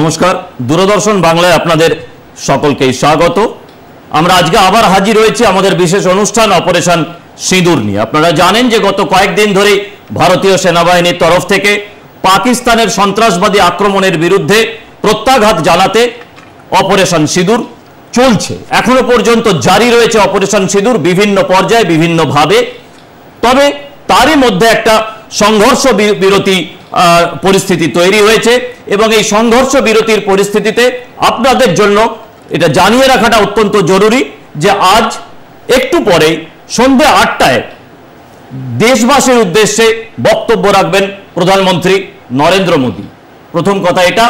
নমস্কার, দূরদর্শন বাংলায় আপনাদের সকলকে স্বাগত। আমরা আজকে আবার হাজির হয়েছি আমাদের বিশেষ অনুষ্ঠান অপারেশন সিঁদুর নিয়ে। আপনারা জানেন যে গত কয়েকদিন ধরে ভারতীয় সেনাবাহিনীর তরফ থেকে পাকিস্তানের সন্ত্রাসবাদী আক্রমণের বিরুদ্ধে প্রত্যাঘাত জানাতে অপারেশন সিঁদুর চলছে। এখনো পর্যন্ত জারি রয়েছে অপারেশন সিঁদুর বিভিন্ন পর্যায়ে বিভিন্নভাবে। তবে তারই মধ্যে একটা সংঘর্ষ বিরতি পরিস্থিতি তৈরি হয়েছে এবং এই সংঘর্ষ বিরতির পরিস্থিতিতে আপনাদের জন্য এটা জানিয়ে রাখাটা অত্যন্ত জরুরি যে আজ একটু পরেই সন্ধ্যে 8টায় দেশবাসীর উদ্দেশ্যে বক্তব্য রাখবেন প্রধানমন্ত্রী নরেন্দ্র মোদী। প্রথম কথা এটা।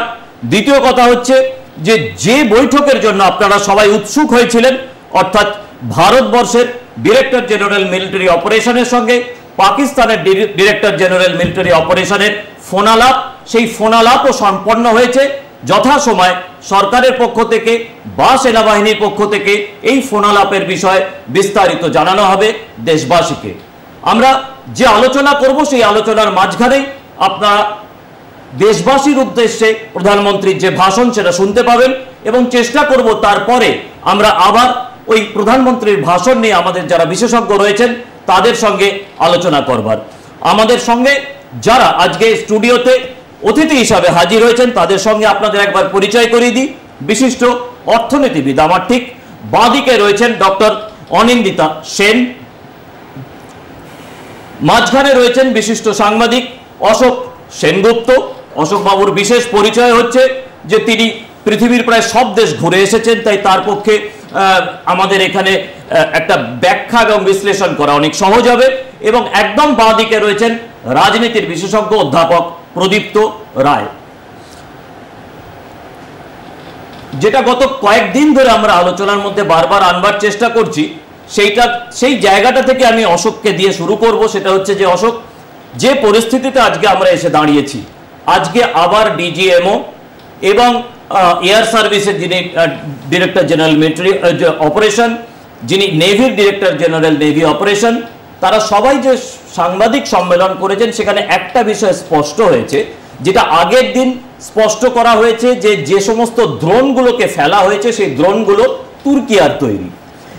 দ্বিতীয় কথা হচ্ছে যে বৈঠকের জন্য আপনারা সবাই উৎসুক হয়েছিলেন, অর্থাৎ ভারতবর্ষের ডিরেক্টর জেনারেল মিলিটারি অপারেশনের সঙ্গে পাকিস্তানের ডিরেক্টর জেনারেল মিলিটারি অপারেশনের ফোনালাপ, সেই ফোনালাপও সম্পন্ন হয়েছে যথাসময় সরকারের পক্ষ থেকে বা সেনাবাহিনীর পক্ষ থেকে এই ফোনালাপের বিষয়ে বিস্তারিত জানানো হবে দেশবাসীকে। আমরা যে আলোচনা করব সেই আলোচনার মাঝখানেই আপনারা দেশবাসীর উদ্দেশ্যে প্রধানমন্ত্রীর যে ভাষণ সেটা শুনতে পাবেন এবং চেষ্টা করব তারপরে আমরা আবার ওই প্রধানমন্ত্রীর ভাষণ নিয়ে আমাদের যারা বিশেষজ্ঞ রয়েছেন তাদের সঙ্গে আলোচনা করবার। আমাদের সঙ্গে যারা আজকে স্টুডিওতে অতিথি হিসাবে হাজির হয়েছেন তাদের সঙ্গে আপনাদের একবার পরিচয় করিয়ে দিই। বিশিষ্ট অর্থনীতিবিদ, আমার ঠিক বাঁদিকে রয়েছেন ডক্টর অনিন্দিতা সেন, মাঝখানে রয়েছেন বিশিষ্ট সাংবাদিক অশোক সেনগুপ্ত। অশোক বাবুর বিশেষ পরিচয় হচ্ছে যে তিনি পৃথিবীর প্রায় সব দেশ ঘুরে এসেছেন, তাই তার পক্ষে আমাদের এখানে একটা ব্যাখ্যা এবং বিশ্লেষণ করা অনেক সহজ হবে। এবং একদম বাঁ দিকে রয়েছেন রাজনীতির বিশেষজ্ঞ অধ্যাপক প্রদীপ্ত রায়। যেটা গত কয়েকদিন ধরে আমরা আলোচনার মধ্যে বারবার আনবার চেষ্টা করছি সেই জায়গাটা থেকে আমি অশোককে দিয়ে শুরু করব। সেটা হচ্ছে যে অশোক, যে পরিস্থিতিতে আজকে আমরা এসে দাঁড়িয়েছি, আজকে আবার ডিজিএমও এবং এয়ার সার্ভিসের যিনি ডিরেক্টর জেনারেল মিলিটারি অপারেশন, যিনি নেভির ডিরেক্টর জেনারেল নেভি অপারেশন, তারা সবাই যে সাংবাদিক সম্মেলন করেছেন সেখানে একটা বিষয় স্পষ্ট হয়েছে, যেটা আগের দিন স্পষ্ট করা হয়েছে যে সমস্ত ড্রোনগুলোকে ফেলা হয়েছে সেই ড্রোনগুলো তুর্কিয়ার তৈরি।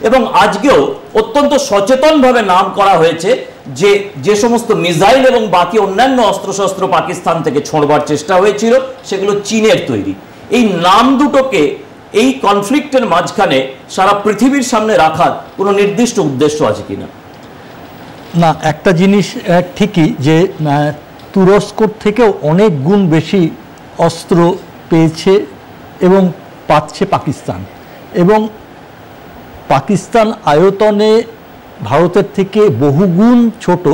এবং আজকেও অত্যন্ত সচেতনভাবে নাম করা হয়েছে যে সমস্ত মিসাইল এবং বাকি অন্যান্য অস্ত্রশস্ত্র পাকিস্তান থেকে ছোঁড়বার চেষ্টা হয়েছিল সেগুলো চীনের তৈরি। এই নাম দুটোকে এই কনফ্লিক্টের মাঝখানে সারা পৃথিবীর সামনে রাখার কোনো নির্দিষ্ট উদ্দেশ্য আছে কিনা? না, একটা জিনিস ঠিকই যে তুরস্কর থেকেও অনেক গুণ বেশি অস্ত্র পেয়েছে এবং পাচ্ছে পাকিস্তান। এবং পাকিস্তান আয়তনে ভারতের থেকে বহুগুণ ছোট,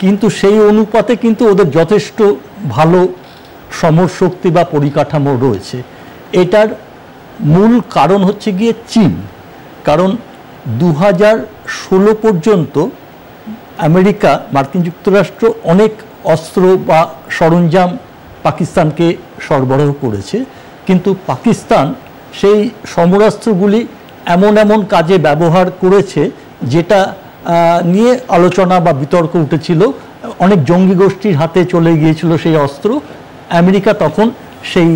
কিন্তু সেই অনুপাতে কিন্তু ওদের যথেষ্ট ভালো সমরশক্তি বা পরিকাঠামো রয়েছে। এটার মূল কারণ হচ্ছে গিয়ে চীন। কারণ 2016 পর্যন্ত আমেরিকা, মার্কিন যুক্তরাষ্ট্র অনেক অস্ত্র বা সরঞ্জাম পাকিস্তানকে সরবরাহ করেছে, কিন্তু পাকিস্তান সেই সমরাস্ত্রগুলি এমন কাজে ব্যবহার করেছে যেটা নিয়ে আলোচনা বা বিতর্ক উঠেছিল। অনেক জঙ্গি গোষ্ঠীর হাতে চলে গিয়েছিল সেই অস্ত্র। আমেরিকা তখন সেই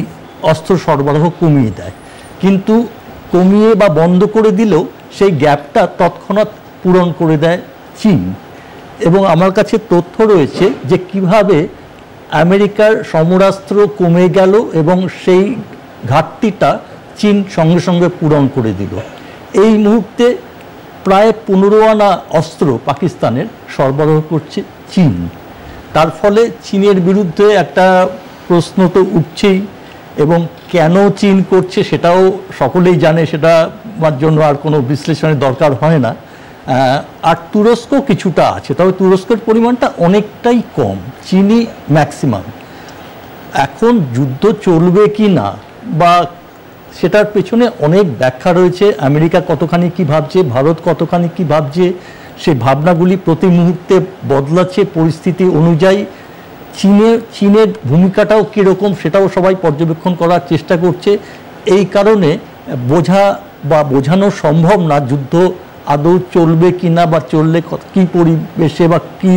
অস্ত্র সরবরাহ কমিয়ে দেয়, কিন্তু কমিয়ে বা বন্ধ করে দিলেও সেই গ্যাপটা তৎক্ষণাৎ পূরণ করে দেয় চীন। এবং আমার কাছে তথ্য রয়েছে যে কিভাবে আমেরিকার সমরাস্ত্র কমে গেল এবং সেই ঘাটতিটা চীন সঙ্গে সঙ্গে পূরণ করে দিল। এই মুহূর্তে প্রায় 15 আনা অস্ত্র পাকিস্তানের সরবরাহ করছে চীন। তার ফলে চীনের বিরুদ্ধে একটা প্রশ্ন তো উঠছেই, এবং কেন চীন করছে সেটাও সকলেই জানে, সেটা আমার জন্য আর কোনো বিশ্লেষণের দরকার হয় না। আর তুরস্ক কিছুটা আছে, তবে তুরস্কের পরিমাণটা অনেকটাই কম, চীনই ম্যাক্সিমাম। এখন যুদ্ধ চলবে কি না বা সেটার পেছনে অনেক ব্যাখ্যা রয়েছে। আমেরিকা কতখানি কি ভাবছে, ভারত কতখানি কি ভাবছে, সেই ভাবনাগুলি প্রতি মুহূর্তে বদলাচ্ছে পরিস্থিতি অনুযায়ী। চীনের ভূমিকাটাও কীরকম সেটাও সবাই পর্যবেক্ষণ করার চেষ্টা করছে। এই কারণে বোঝানো সম্ভব না যুদ্ধ আদৌ চলবে কি না, বা চললে কী পরিবেশে বা কী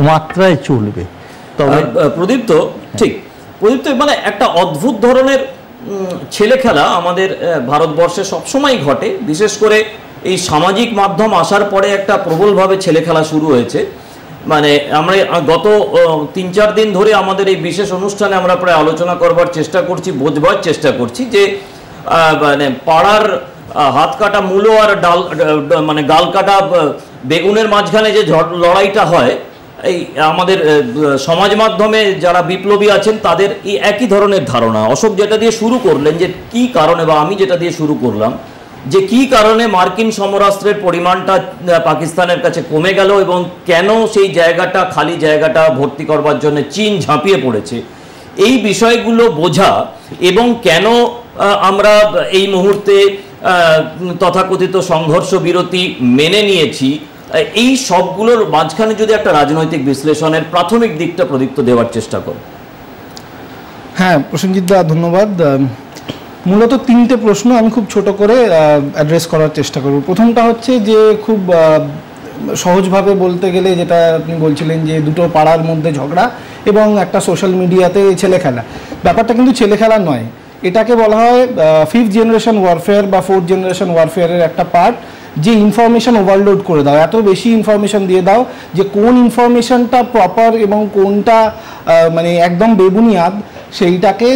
মাত্রায় চলবে। তবে প্রদীপ্ত, ঠিক প্রদীপ্ত, মানে একটা অদ্ভুত ধরনের ছেলে খেলা আমাদের ভারতবর্ষে সবসময় ঘটে, বিশেষ করে এই সামাজিক মাধ্যম আসার পরে একটা প্রবলভাবে ছেলে খেলা শুরু হয়েছে। মানে আমরা গত 3-4 দিন ধরে আমাদের এই বিশেষ অনুষ্ঠানে আমরা প্রায় আলোচনা করবার চেষ্টা করছি, বোঝবার চেষ্টা করছি যে মানে পাড়ার হাত কাটা মূলো আর ডাল মানে গাল কাটা বেগুনের মাঝখানে যে লড়াইটা হয়, এই আমাদের সমাজ মাধ্যমে যারা বিপ্লবী আছেন তাদের এই একই ধরনের ধারণা। অশোক যেটা দিয়ে শুরু করলেন যে কি কারণে, বা আমি যেটা দিয়ে শুরু করলাম যে কি কারণে মার্কিন সমরাস্ত্রের পরিমাণটা পাকিস্তানের কাছে কমে গেল এবং কেন সেই জায়গাটা, খালি জায়গাটা ভর্তি করবার জন্য চীন ঝাঁপিয়ে পড়েছে, এই বিষয়গুলো বোঝা এবং কেন আমরা এই মুহূর্তে তথাকথিত সংঘর্ষ বিরতি মেনে নিয়েছি, এই সবগুলোর মাঝখানে যদি একটা রাজনৈতিক বিশ্লেষণের প্রাথমিক দিকটা প্রদীপ্ত দেওয়ার চেষ্টা করো। হ্যাঁ প্রসেনজিৎ দা, ধন্যবাদ। মূলত 3টে প্রশ্ন আমি খুব ছোট করে অ্যাড্রেস করার চেষ্টা করব। প্রথমটা হচ্ছে যে খুব সহজভাবে বলতে গেলে যেটা আপনি বলছিলেন যে দুটো পাড়ার মধ্যে ঝগড়া এবং একটা সোশ্যাল মিডিয়াতে ছেলে খেলা, ব্যাপারটা কিন্তু ছেলে খেলা নয়, এটাকে বলা হয় 5th জেনারেশন ওয়ারফেয়ার বা 4th জেনারেশন ওয়ারফেয়ারের একটা পার্ট। যে ইনফরমেশন ওভারলোড করে দাও, এত বেশি ইনফরমেশন দিয়ে দাও যে কোন ইনফরমেশনটা প্রপার এবং কোনটা মানে একদম বেবুনিয়াদ, সেইটাকে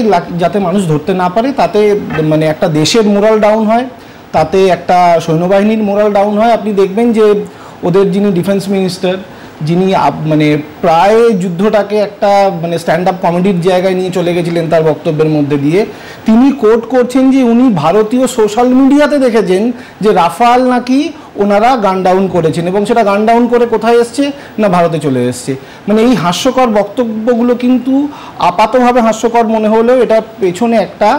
যাতে মানুষ ধরতে না পারে, তাতে মানে একটা দেশের মোরাল ডাউন হয়, তাতে একটা সৈন্যবাহিনীর মোরাল ডাউন হয়। আপনি দেখবেন যে ওদের যিনি ডিফেন্স মিনিস্টার, যিনি মানে প্রায় যুদ্ধটাকে একটা মানে স্ট্যান্ড আপ কমেডির জায়গায় নিয়ে চলে গেছিলেন তার বক্তব্যের মধ্যে দিয়ে, তিনি কোট করছেন যে উনি ভারতীয় সোশ্যাল মিডিয়াতে দেখেছেন যে রাফাল নাকি ওনারা গান ডাউন করেছেন এবং সেটা গান ডাউন করে কোথায় এসছে না ভারতে চলে এসছে। মানে এই হাস্যকর বক্তব্যগুলো কিন্তু আপাতভাবে হাস্যকর মনে হলেও এটা পেছনে একটা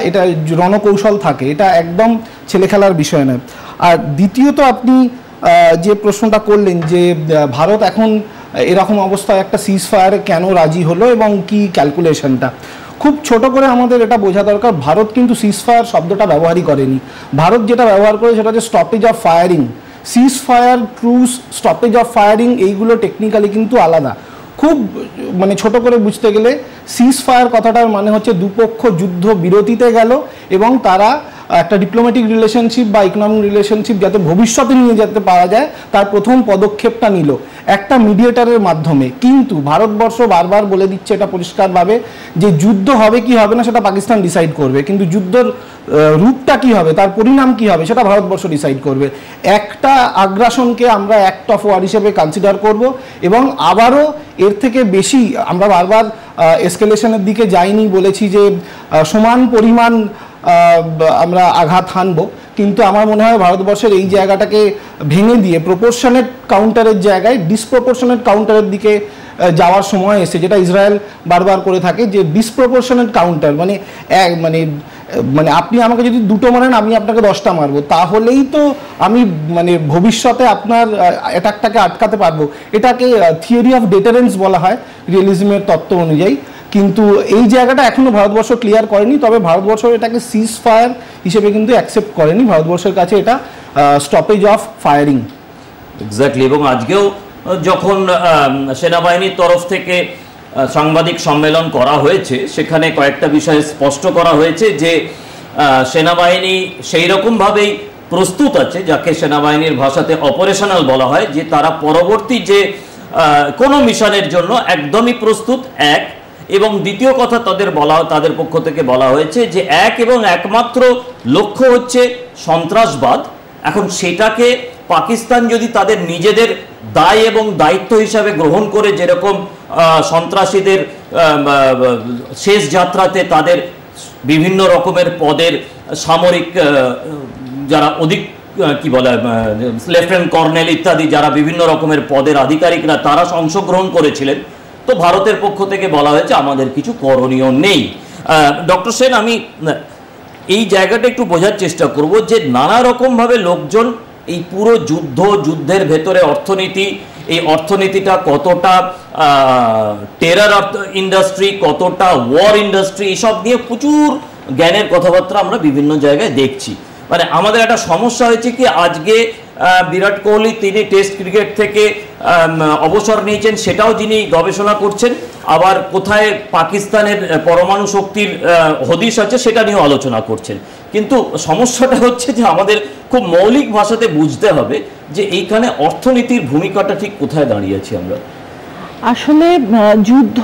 এটা রণকৌশল থাকে, এটা একদম ছেলে খেলার বিষয় নয়। আর দ্বিতীয়ত আপনি যে প্রশ্নটা করলেন যে ভারত এখন এরকম অবস্থায় একটা সিজ ফায়ারে কেন রাজি হলো এবং কি ক্যালকুলেশনটা, খুব ছোট করে আমাদের এটা বোঝা দরকার। ভারত কিন্তু সিজ ফায়ার শব্দটা ব্যবহারই করেনি। ভারত যেটা ব্যবহার করে সেটা হচ্ছে stoppage of firing. Seize fire, truce, stoppage of firing এইগুলো টেকনিক্যালি কিন্তু আলাদা। খুব মানে ছোট করে বুঝতে গেলে সিজ ফায়ার কথাটার মানে হচ্ছে দুপক্ষ যুদ্ধ বিরতিতে গেল এবং তারা একটা ডিপ্লোম্যাটিক রিলেশনশিপ বা ইকোনমিক রিলেশনশিপ যাতে ভবিষ্যতে নিয়ে যেতে পারা যায় তার প্রথম পদক্ষেপটা নিল একটা মিডিয়েটারের মাধ্যমে। কিন্তু ভারতবর্ষ বারবার বলে দিচ্ছে এটা পরিষ্কারভাবে যে যুদ্ধ হবে কি হবে না সেটা পাকিস্তান ডিসাইড করবে, কিন্তু যুদ্ধের রূপটা কি হবে, তার পরিণাম কি হবে সেটা ভারতবর্ষ ডিসাইড করবে। একটা আগ্রাসনকে আমরা অ্যাক্ট অফ ওয়ার হিসেবে কনসিডার করব এবং আবারও এর থেকে বেশি আমরা বারবার এসকেলেশনের দিকে যাইনি, বলেছি যে সমান পরিমাণ আমরা আঘাত হানবো, কিন্তু আমার মনে হয় ভারতবর্ষের এই জায়গাটাকে ভেঙে দিয়ে প্রপোর্শনেট কাউন্টারের জায়গায় ডিসপ্রপোর্শনেট কাউন্টারের দিকে যাওয়ার সময় এসে, যেটা ইসরায়েল বারবার করে থাকে যে ডিসপ্রপোর্শনেট কাউন্টার মানে মানে মানে আপনি আমাকে যদি 2টো মারেন আমি আপনাকে 10টা মারবো, তাহলেই তো আমি মানে ভবিষ্যতে আপনার অ্যাটাকটাকে আটকাতে পারবো। এটাকে থিওরি অফ ডেটারেন্স বলা হয় রিয়েলিজমের তত্ত্ব অনুযায়ী। কিন্তু এই জায়গাটা এখনো ভারতবর্ষ ক্লিয়ার করেনি, তবে ভারতবর্ষ এটাকে সিজ ফায়ার হিসেবে কিন্তু অ্যাকসেপ্ট করেনি। ভারতবর্ষের কাছে এটা স্টপেজ অফ ফায়ারিং। এক্স্যাক্টলি। এবং আজকেও যখন সেনাবাহিনীর তরফ থেকে সাংবাদিক সম্মেলন করা হয়েছে সেখানে কয়েকটা বিষয় স্পষ্ট করা হয়েছে যে সেনাবাহিনী সেই রকমভাবেই প্রস্তুত আছে, যাকে সেনাবাহিনীর ভাষাতে অপারেশনাল বলা হয়, যে তারা পরবর্তী যে কোনো মিশনের জন্য একদমই প্রস্তুত। এক এবং দ্বিতীয় কথা তাদের পক্ষ থেকে বলা হয়েছে যে এক এবং একমাত্র লক্ষ্য হচ্ছে সন্ত্রাসবাদ। এখন সেটাকে পাকিস্তান যদি তাদের নিজেদের দায় এবং দায়িত্ব হিসাবে গ্রহণ করে, যেরকম সন্ত্রাসীদের শেষ যাত্রাতে তাদের বিভিন্ন রকমের পদের সামরিক যারা অধিক কি বলে লেফটেন্যান্ট কর্নেল ইত্যাদি যারা বিভিন্ন রকমের পদের আধিকারিকরা তারা অংশগ্রহণ করেছিলেন, তো ভারতের পক্ষ থেকে বলা হয়েছে আমাদের কিছু করণীয় নেই। ডক্টর সেন, আমি এই জায়গাটা একটু বোঝার চেষ্টা করব যে নানা রকমভাবে লোকজন এই পুরো যুদ্ধের ভেতরে অর্থনীতি, এই অর্থনীতিটা কতটা টেরার ইন্ডাস্ট্রি, কতটা ওয়ার ইন্ডাস্ট্রি, এইসব নিয়ে প্রচুর জ্ঞানের কথাবার্তা আমরা বিভিন্ন জায়গায় দেখছি। মানে আমাদের একটা সমস্যা হয়েছে কি, আজকে বিরাট কোহলি তিনি টেস্ট ক্রিকেট থেকে অবসর নিয়েছেন, সেটাও যিনি গবেষণা করছেন, আবার কোথায় পাকিস্তানের পরমাণু শক্তির হদিশ আছে সেটা নিয়েও আলোচনা করছেন। কিন্তু সমস্যাটা হচ্ছে যে আমাদের খুব মৌলিক ভাষাতে বুঝতে হবে যে এইখানে অর্থনীতির ভূমিকাটা ঠিক কোথায় দাঁড়িয়েছি আমরা। আসলে যুদ্ধ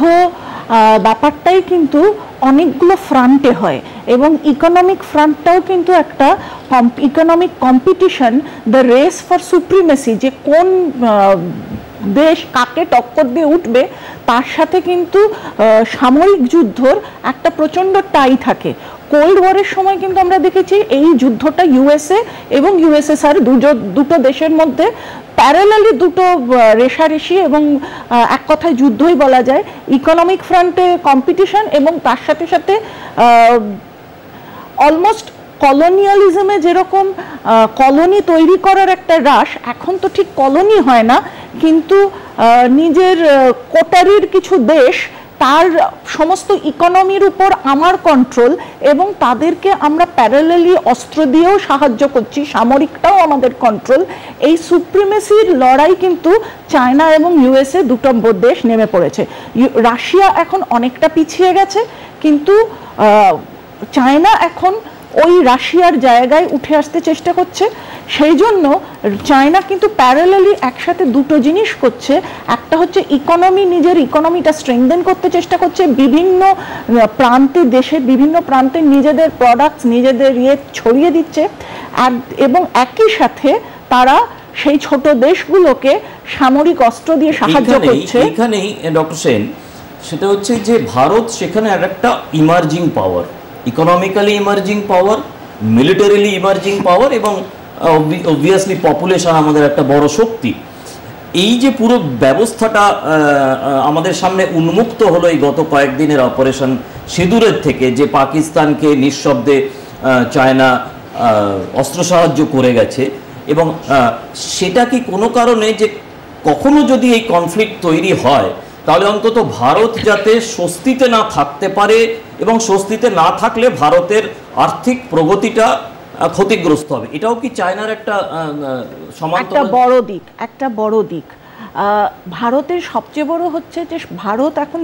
ব্যাপারটাই কিন্তু অনেকগুলো ফ্রন্টে হয় এবং ইকোনমিক ফ্রন্টটাও কিন্তু একটা economic competition, the race for supremacy, যে কোন দেশ কাকে টক্কর দিয়ে উঠবে তার সাথে কিন্তু সামরিক যুদ্ধর একটা প্রচণ্ড টাই থাকে। কোল্ড ওয়ারের সময় কিন্তু আমরা দেখেছি এই যুদ্ধটা ইউএসএ এবং ইউএসএসআর দুটো দেশের মধ্যে প্যারালালি দুটো রেশারেশি এবং এক কথায় যুদ্ধই বলা যায়। ইকোনমিক ফ্রন্টে কম্পিটিশন এবং তার সাথে সাথে অলমোস্ট কলোনিয়ালিজমে যেরকম কলোনি তৈরি করার একটা রাশ, এখন তো ঠিক কলোনি হয় না কিন্তু নিজের কোটারির কিছু দেশ তার সমস্ত ইকোনমির উপর আমার কন্ট্রোল এবং তাদেরকে আমরা প্যারালালি অস্ত্র দিয়েও সাহায্য করছি, সামরিকটাও আমাদের কন্ট্রোল। এই সুপ্রিমেসির লড়াই কিন্তু চায়না এবং ইউএসএ দুটো দেশ নেমে পড়েছে। রাশিয়া এখন অনেকটা পিছিয়ে গেছে কিন্তু চায়না এখন ওই রাশিয়ার জায়গায় উঠে আসতে চেষ্টা করছে। সেই জন্য চায়না কিন্তু প্যারালালি একসাথে দুটো জিনিস করছে। একটা হচ্ছে ইকোনমি, নিজের ইকোনমিটা স্ট্রেংথেন করতে চেষ্টা করছে, বিভিন্ন প্রান্তে দেশের বিভিন্ন প্রান্তে নিজেদের প্রোডাক্টস নিজেদের ছড়িয়ে দিচ্ছে, এবং একই সাথে তারা সেই ছোট দেশগুলোকে সামরিক অস্ত্র দিয়ে সাহায্য করছে। এখানেই ডক্টর সেন, সেটা হচ্ছে যে ভারত সেখানে একটা ইমার্জিং পাওয়ার, ইকোনমিক্যালি ইমার্জিং পাওয়ার, মিলিটারিলি ইমার্জিং পাওয়ার এবং অবভিয়াসলি পপুলেশন আমাদের একটা বড় শক্তি। এই যে পুরো ব্যবস্থাটা আমাদের সামনে উন্মুক্ত হলো এই গত কয়েকদিনের অপারেশন সিঁদুরের থেকে, যে পাকিস্তানকে নিঃশব্দে চায়না অস্ত্র সাহায্য করে গেছে, এবং সেটা কি কোনো কারণে যে কখনো যদি এই কনফ্লিক্ট তৈরি হয় তাহলে অন্তত ভারত যাতে স্বস্তিতে না থাকতে পারে, এবং স্বস্তিতে না থাকলে ভারতের আর্থিক প্রগতিটা ক্ষতিগ্রস্ত হবে, এটাও কি চায়নার একটা একটা বড় দিক। ভারতের সবচেয়ে বড় হচ্ছে যে ভারত এখন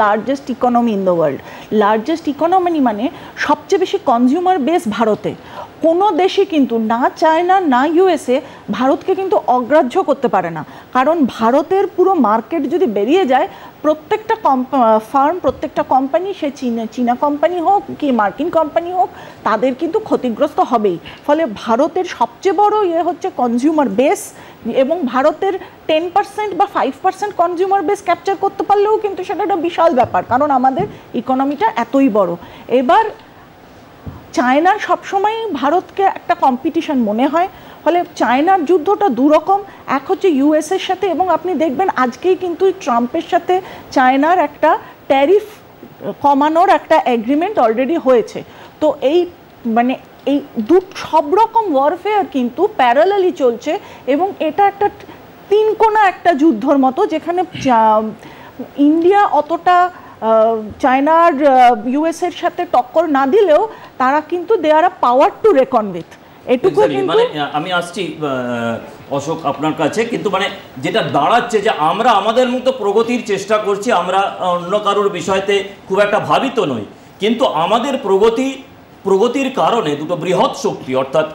largest economy in the world. Largest economy মানে সবচেয়ে বেশি কনজিউমার বেস ভারতে। কোনো দেশই কিন্তু, না চায়না না ইউএসএ, ভারতকে কিন্তু অগ্রাহ্য করতে পারে না, কারণ ভারতের পুরো মার্কেট যদি বেরিয়ে যায়, প্রত্যেকটা ফার্ম, প্রত্যেকটা কোম্পানি, সে চীনা কোম্পানি হোক কি মার্কিন কোম্পানি হোক, তাদের কিন্তু ক্ষতিগ্রস্ত হবেই। ফলে ভারতের সবচেয়ে বড় হচ্ছে কনজিউমার বেস, এবং ভারতের 10% বা 5% কনজিউমার বেস ক্যাপচার করতে পারলেও কিন্তু সেটা একটা বিশাল ব্যাপার, কারণ আমাদের ইকোনমিটা এতই বড়। এবার চায়নার সবসময় ভারতকে একটা কম্পিটিশন মনে হয়। ফলে চায়নার যুদ্ধটা দুরকম, এক হচ্ছে ইউএসের সাথে, এবং আপনি দেখবেন আজকেই কিন্তু ট্রাম্পের সাথে চায়নার একটা ট্যারিফ কমানোর একটা এগ্রিমেন্ট অলরেডি হয়েছে। তো এই মানে এই সব রকম ওয়ারফেয়ার কিন্তু প্যারালালি চলছে, এবং এটা একটা তিনকোনা একটা যুদ্ধর মতো, যেখানে ইন্ডিয়া অতটা চায়নার ইউএসের সাথে টক্কর না দিলেও তারা কিন্তু দে আর আ পাওয়ার টু রেকন উইথ। এটুকু কিন্তু আমি আসছি অশোক আপনার কাছে, কিন্তু মানে যেটা দাঁড়াচ্ছে যে আমরা আমাদের মতো প্রগতির চেষ্টা করছি, আমরা অন্য কারোর বিষয়তে খুব একটা ভাবিত নই, কিন্তু আমাদের প্রগতির কারণে দুটো বৃহৎ শক্তি অর্থাৎ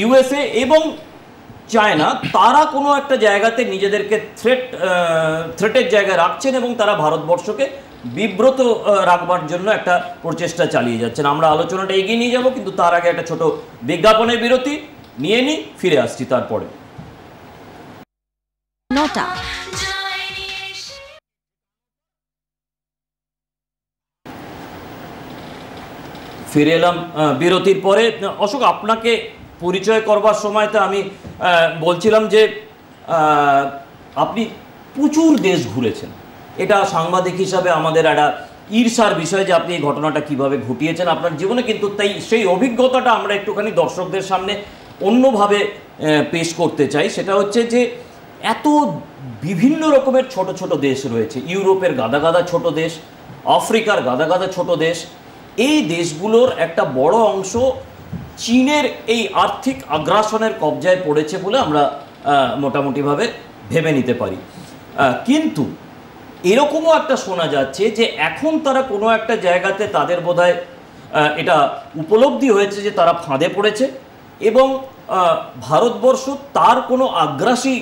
ইউএসএ এবং চায়না, তারা কোনো একটা জায়গাতে নিজেদেরকে থ্রেটের জায়গায় রাখছেন, এবং তারা ভারতবর্ষকে বিব্রত রাখবার জন্য একটা প্রচেষ্টা চালিয়ে যাচ্ছেন। আমরা আলোচনাটা এগিয়ে নিয়ে যাব, কিন্তু তার আগে একটা ছোট বিজ্ঞাপনের বিরতি নিয়ে নিই, ফিরে আসছি তারপরে। ফিরে এলাম বিরতির পরে। অশোক, আপনাকে পরিচয় করবার সময় তো আমি বলছিলাম যে আপনি প্রচুর দেশ ঘুরেছেন, এটা সাংবাদিক হিসাবে আমাদের একটা ঈর্ষার বিষয় যে আপনি এই ঘটনাটা কিভাবে ঘটিয়েছেন আপনার জীবনে, কিন্তু তাই সেই অভিজ্ঞতাটা আমরা একটুখানি দর্শকদের সামনে অন্যভাবে পেশ করতে চাই। সেটা হচ্ছে যে এত বিভিন্ন রকমের ছোট ছোট দেশ রয়েছে, ইউরোপের গাদা গাদা ছোট দেশ, আফ্রিকার গাদা গাদা ছোট দেশ, এই দেশগুলোর একটা বড় অংশ চীনের এই আর্থিক আগ্রাসনের কবজায় পড়েছে বলে আমরা মোটামুটিভাবে ভেবে নিতে পারি। কিন্তু এরকমও একটা শোনা যাচ্ছে যে এখন তারা কোনো একটা জায়গাতে তাদের বোধহয় এটা উপলব্ধি হয়েছে যে তারা ফাঁদে পড়েছে এবং ভারতবর্ষ তার কোনো আগ্রাসী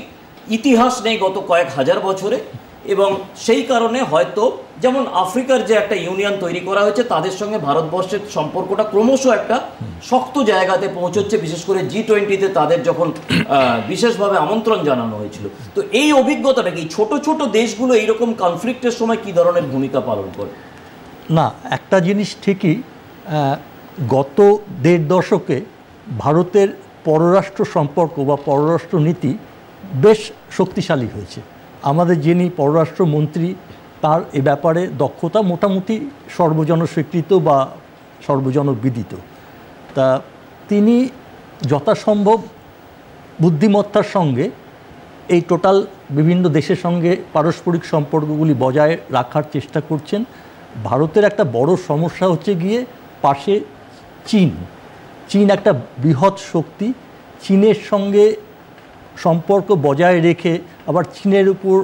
ইতিহাস নেই গত কয়েক হাজার বছরে, এবং সেই কারণে হয়তো যেমন আফ্রিকার যে একটা ইউনিয়ন তৈরি করা হয়েছে তাদের সঙ্গে ভারতবর্ষের সম্পর্কটা ক্রমশ একটা শক্ত জায়গাতে পৌঁছচ্ছে, বিশেষ করে G20-তে তাদের যখন বিশেষভাবে আমন্ত্রণ জানানো হয়েছিল। তো এই অভিজ্ঞতাটা কি ছোট ছোট দেশগুলো এইরকম কনফ্লিক্টের সময় কি ধরনের ভূমিকা পালন করে? না, একটা জিনিস ঠিকই, গত 1.5 দশকে ভারতের পররাষ্ট্র সম্পর্ক বা পররাষ্ট্র নীতি বেশ শক্তিশালী হয়েছে। আমাদের যিনি পররাষ্ট্রমন্ত্রী তার এ ব্যাপারে দক্ষতা মোটামুটি সর্বজনস্বীকৃত বা সর্বজনবিদিত। তা তিনি যথাসম্ভব বুদ্ধিমত্তার সঙ্গে এই টোটাল বিভিন্ন দেশের সঙ্গে পারস্পরিক সম্পর্কগুলি বজায় রাখার চেষ্টা করছেন। ভারতের একটা বড় সমস্যা হচ্ছে গিয়ে পাশে চীন একটা বৃহৎ শক্তি। চীনের সঙ্গে সম্পর্ক বজায় রেখে আবার চীনের উপর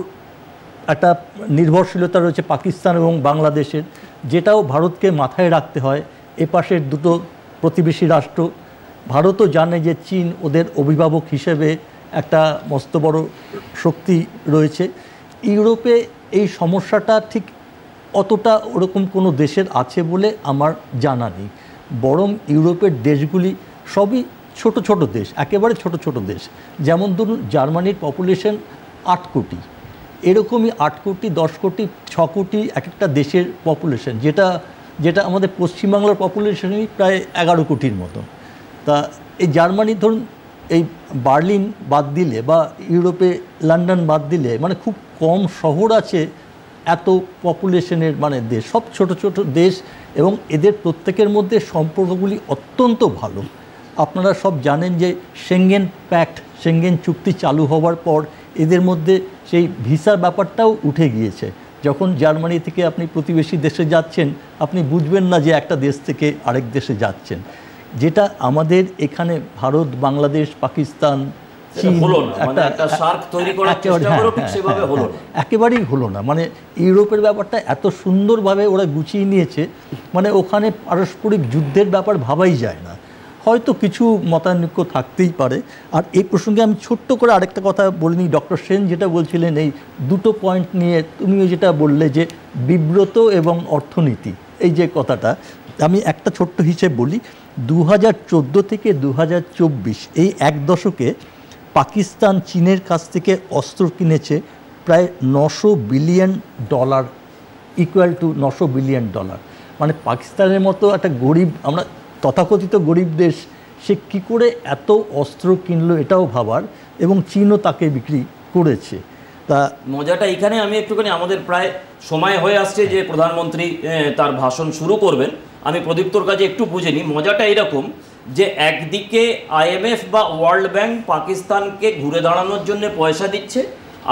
একটা নির্ভরশীলতা রয়েছে পাকিস্তান এবং বাংলাদেশের, যেটাও ভারতকে মাথায় রাখতে হয়। এপাশের দুটো প্রতিবেশী রাষ্ট্র, ভারতও জানে যে চীন ওদের অভিভাবক হিসেবে একটা মস্ত বড় শক্তি রয়েছে। ইউরোপে এই সমস্যাটা ঠিক অতটা ওরকম কোনো দেশের আছে বলে আমার জানা নেই, বরং ইউরোপের দেশগুলি সবই ছোট ছোট দেশ, একেবারে ছোট ছোট দেশ। যেমন ধরুন জার্মানির পপুলেশন 8 কোটি, এরকমই 8 কোটি 10 কোটি 6 কোটি এক একটা দেশের পপুলেশন, যেটা আমাদের পশ্চিমবাংলার পপুলেশনই প্রায় 11 কোটির মতো। তা এই জার্মানি ধরুন এই বার্লিন বাদ দিলে বা ইউরোপে লন্ডন বাদ দিলে মানে খুব কম শহর আছে এত পপুলেশনের মানে দেশ, সব ছোট ছোট দেশ, এবং এদের প্রত্যেকের মধ্যে সম্পর্কগুলি অত্যন্ত ভালো। আপনারা সব জানেন যে সেঙ্গেন চুক্তি চালু হওয়ার পর এদের মধ্যে সেই ভিসার ব্যাপারটাও উঠে গিয়েছে। যখন জার্মানি থেকে আপনি প্রতিবেশী দেশে যাচ্ছেন আপনি বুঝবেন না যে একটা দেশ থেকে আরেক দেশে যাচ্ছেন, যেটা আমাদের এখানে ভারত, বাংলাদেশ, পাকিস্তান, চীন একেবারেই হলো না। মানে ইউরোপের ব্যাপারটা এত সুন্দরভাবে ওরা গুছিয়ে নিয়েছে, মানে ওখানে পারস্পরিক যুদ্ধের ব্যাপার ভাবাই যায় না। হয়তো কিছু মতানৈক্য থাকতেই পারে। আর এই প্রসঙ্গে আমি ছোট্ট করে আরেকটা কথা বলিনি, ডক্টর সেন যেটা বলছিলেন এই দুটো পয়েন্ট নিয়ে, তুমিও যেটা বললে যে বিব্রত এবং অর্থনীতি, এই যে কথাটা আমি একটা ছোট্ট হিসেব বলি। 2014 থেকে 2024 এই 1 দশকে পাকিস্তান চীনের কাছ থেকে অস্ত্র কিনেছে প্রায় $900 বিলিয়ন, ইকুয়াল টু $900 বিলিয়ন। মানে পাকিস্তানের মতো একটা গরিব, আমরা তথাকথিত গরিব দেশ, সে কী করে এত অস্ত্র কিনলো এটাও ভাবার, এবং চীনও তাকে বিক্রি করেছে। তা মজাটা এখানে আমি একটুখানি, আমাদের প্রায় সময় হয়ে আসছে যে প্রধানমন্ত্রী তার ভাষণ শুরু করবেন, আমি প্রদীপ্তর কাছে একটু বুঝে নিই। মজাটা এরকম যে একদিকে IMF বা ওয়ার্ল্ড ব্যাংক পাকিস্তানকে ঘুরে দাঁড়ানোর জন্য পয়সা দিচ্ছে,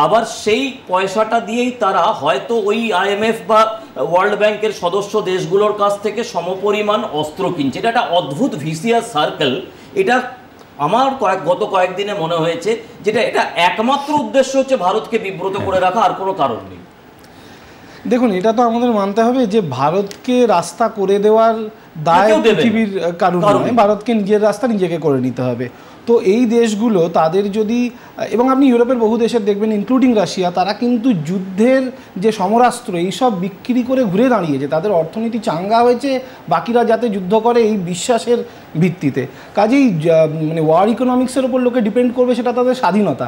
আবার সেই পয়সাটা দিয়েই তারা হয়তো ওই IMF বা ওয়ার্ল্ড ব্যাংকের সদস্য দেশগুলোর কাছ থেকে সমপরিমাণ অস্ত্র কিনছে। এটা একটা অদ্ভুত ভিসিয়াস সার্কেল। এটা আমার গত কয়েকদিনে মনে হয়েছে যেটা এটা একমাত্র উদ্দেশ্য হচ্ছে ভারতকে বিব্রত করে রাখা, আর কোনো কারণ নেই। দেখুন, এটা তো আমাদের মানতে হবে যে ভারতকে রাস্তা করে দেওয়ার দায় পৃথিবীর কারণ নয়, ভারতকে নিজের রাস্তা নিজেকে করে নিতে হবে। তো এই দেশগুলো তাদের যদি, এবং আপনি ইউরোপের বহু দেশের দেখবেন ইনক্লুডিং রাশিয়া, তারা কিন্তু যুদ্ধের যে সমরাস্ত্র এইসব বিক্রি করে ঘুরে দাঁড়িয়েছে, তাদের অর্থনীতি চাঙ্গা হয়েছে বাকিরা যাতে যুদ্ধ করে এই বিশ্বাসের ভিত্তিতে। কাজেই মানে ওয়ার ইকোনমিক্সের ওপর লোকে ডিপেন্ড করবে, সেটা তাদের স্বাধীনতা।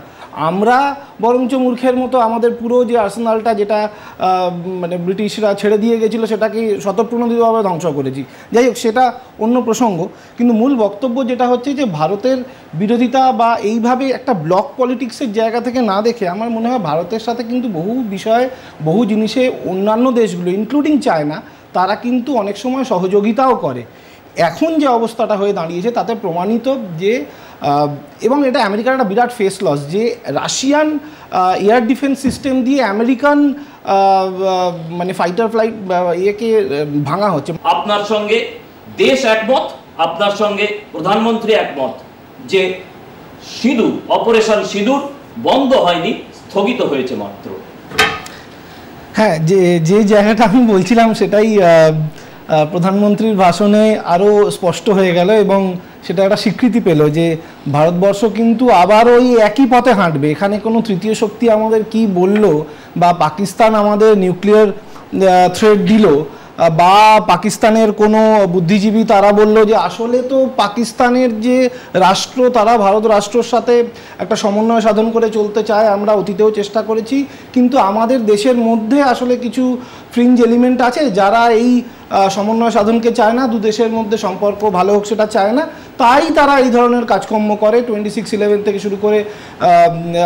আমরা বরঞ্চ মূর্খের মতো আমাদের পুরো যে আর্সেনালটা, যেটা মানে ব্রিটিশরা ছেড়ে দিয়ে গেছিলো, সেটাকে স্বতঃপ্রণোদিতভাবে ধ্বংস করেছি। যাই হোক, সেটা অন্য প্রসঙ্গ। কিন্তু মূল বক্তব্য যেটা হচ্ছে যে ভারতের বিরোধিতা বা এইভাবে একটা ব্লক পলিটিক্সের জায়গা থেকে না দেখে আমার মনে হয় ভারতের সাথে কিন্তু বহু বিষয়ে, বহু জিনিসে অন্যান্য দেশগুলো ইনক্লুডিং চায়না, তারা কিন্তু অনেক সময় সহযোগিতাও করে। এখন যে অবস্থাটা হয়ে দাঁড়িয়েছে তাতে প্রমাণিত যে, এবং এটা আমেরিকার একটা বিরাট ফেস লস, যে রাশিয়ান এয়ার ডিফেন্স সিস্টেম দিয়ে আমেরিকান মানে ফাইটার ফ্লাইট ইয়েকে ভাঙা হচ্ছে। আপনার সঙ্গে দেশ একমত, আপনার সঙ্গে প্রধানমন্ত্রী একমত যে সিঁদুর, অপারেশন সিঁদুর বন্ধ হয়নি, স্থগিত হয়েছে মাত্র। হ্যাঁ, যে জায়গাটা আমি বলছিলাম সেটাই প্রধানমন্ত্রীর ভাষণে আরও স্পষ্ট হয়ে গেল এবং সেটা একটা স্বীকৃতি পেল যে ভারতবর্ষ কিন্তু আবার ওই একই পথে হাঁটবে। এখানে কোনো তৃতীয় শক্তি আমাদের কি বলল, বা পাকিস্তান আমাদের নিউক্লিয়ার থ্রেট দিল, বা পাকিস্তানের কোনো বুদ্ধিজীবী তারা বলল যে আসলে তো পাকিস্তানের যে রাষ্ট্র, তারা ভারত রাষ্ট্রের সাথে একটা সমন্বয় সাধন করে চলতে চায়, আমরা অতীতেও চেষ্টা করেছি, কিন্তু আমাদের দেশের মধ্যে আসলে কিছু ফ্রিঞ্জ এলিমেন্ট আছে যারা এই সমন্বয় সাধনকে চায় না, দু দেশের মধ্যে সম্পর্ক ভালো হোক সেটা চায় না, তাই তারা এই ধরনের কাজকর্ম করে। 26/11 থেকে শুরু করে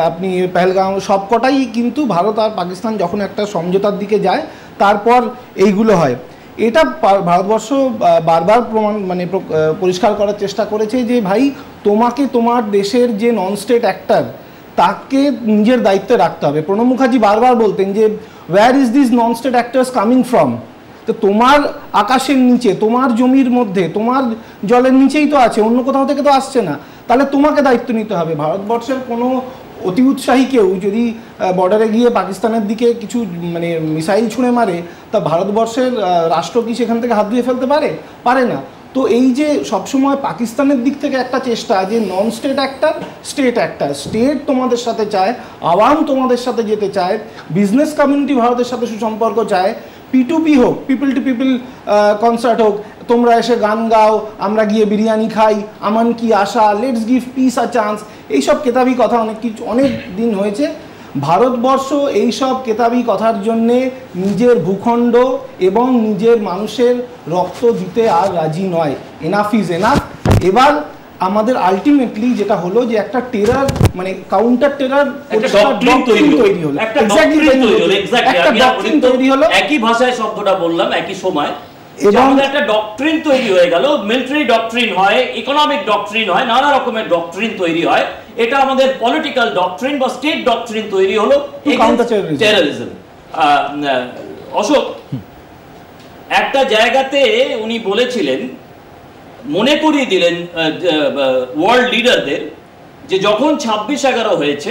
আপনি পেহেলগাঁও সবকটাই কিন্তু ভারত আর পাকিস্তান যখন একটা সমঝোতার দিকে যায় তারপর এইগুলো হয়। এটা ভারতবর্ষ বারবার পরিষ্কার করার চেষ্টা করেছে যে ভাই, তোমাকে তোমার দেশের যে নন স্টেট অ্যাক্টর তাকে নিজের দায়িত্বে রাখতে হবে। প্রণব মুখার্জি বারবার বলতেন যে where is this non state actors coming from? তো তোমার আকাশের নিচে, তোমার জমির মধ্যে, তোমার জলের নিচেই তো আছে, অন্য কোথাও থেকে তো আসছে না, তাহলে তোমাকে দায়িত্ব নিতে হবে। ভারতবর্ষের কোনো অতি উৎসাহী কেউ যদি বর্ডারে গিয়ে পাকিস্তানের দিকে কিছু মিসাইল ছুঁড়ে মারে, তা ভারতবর্ষের রাষ্ট্র কি সেখান থেকে হাত ধুয়ে ফেলতে পারে? পারে না। তো এই যে সবসময় পাকিস্তানের দিক থেকে একটা চেষ্টা যে non state actor, state actor, state তোমাদের সাথে চায়, আওয়াম তোমাদের সাথে যেতে চায়, বিজনেস কমিউনিটি ভারতের সাথে সুসম্পর্ক চায়, P2P হোক, পিপল টু পিপল কনসার্ট হোক, তোমরা এসে গান গাও, আমরা গিয়ে বিরিয়ানি খাই, আমান কি আশা, let's give peace a chance, এইসব কেতাবি কথা অনেক দিন হয়েছে। ভারতবর্ষ এইসব কেতাবি কথার জন্যে নিজের ভূখণ্ড এবং নিজের মানুষের রক্ত দিতে আর রাজি নয়। Enough is enough. এবার আমাদের আলটিমেটলি যেটা হলো যে একটা টেরার কাউন্টার টেরার তৈরি হলো, একই ভাষায় শব্দটা বললাম, একই সময় একটা ডক্ট্রিন তৈরি হয়ে গেল। মিলিটারি ডক্ট্রিন হয়, ইকোনমিক ডক্ট্রিন হয়, নানা রকমের ডক্ট্রিন তৈরি হয়। এটা আমাদের পলিটিক্যাল ডক্ট্রিন বা স্টেট ডক্ট্রিন তৈরি হলো টেররিজম। অশোক, একটা জায়গাতে উনি বলেছিলেন, মনে করিয়ে দিলেন ওয়ার্ল্ড লিডারদের যে যখন 26/11 হয়েছে,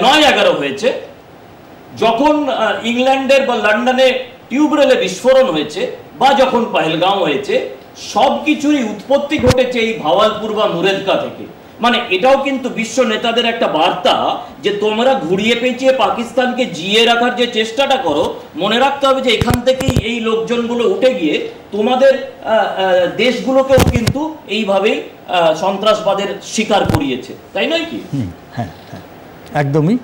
9/11 হয়েছে, যখন ইংল্যান্ডের বা লন্ডনে টিউবওয়েলে বিস্ফোরণ হয়েছে, বা যখন পেহেলগাঁও হয়েছে, সব কিছুরই উৎপত্তি ঘটেছে এই ভাওয়ালপুর বা মুরেদকা থেকে। এটাও কিন্তু বিশ্ব নেতাদের একটা বার্তা যে তোমরা ঘুরিয়ে পেঁচিয়ে পাকিস্তানকে জিয়ে রাখার যে চেষ্টাটা করো, মনে রাখতে হবে যে এখান থেকেই এই লোকজনগুলো উঠে গিয়ে তোমাদের দেশগুলোকেও কিন্তু এইভাবেই সন্ত্রাসবাদের শিকার করিয়েছে, তাই নয় কি? হ্যাঁ, একদমই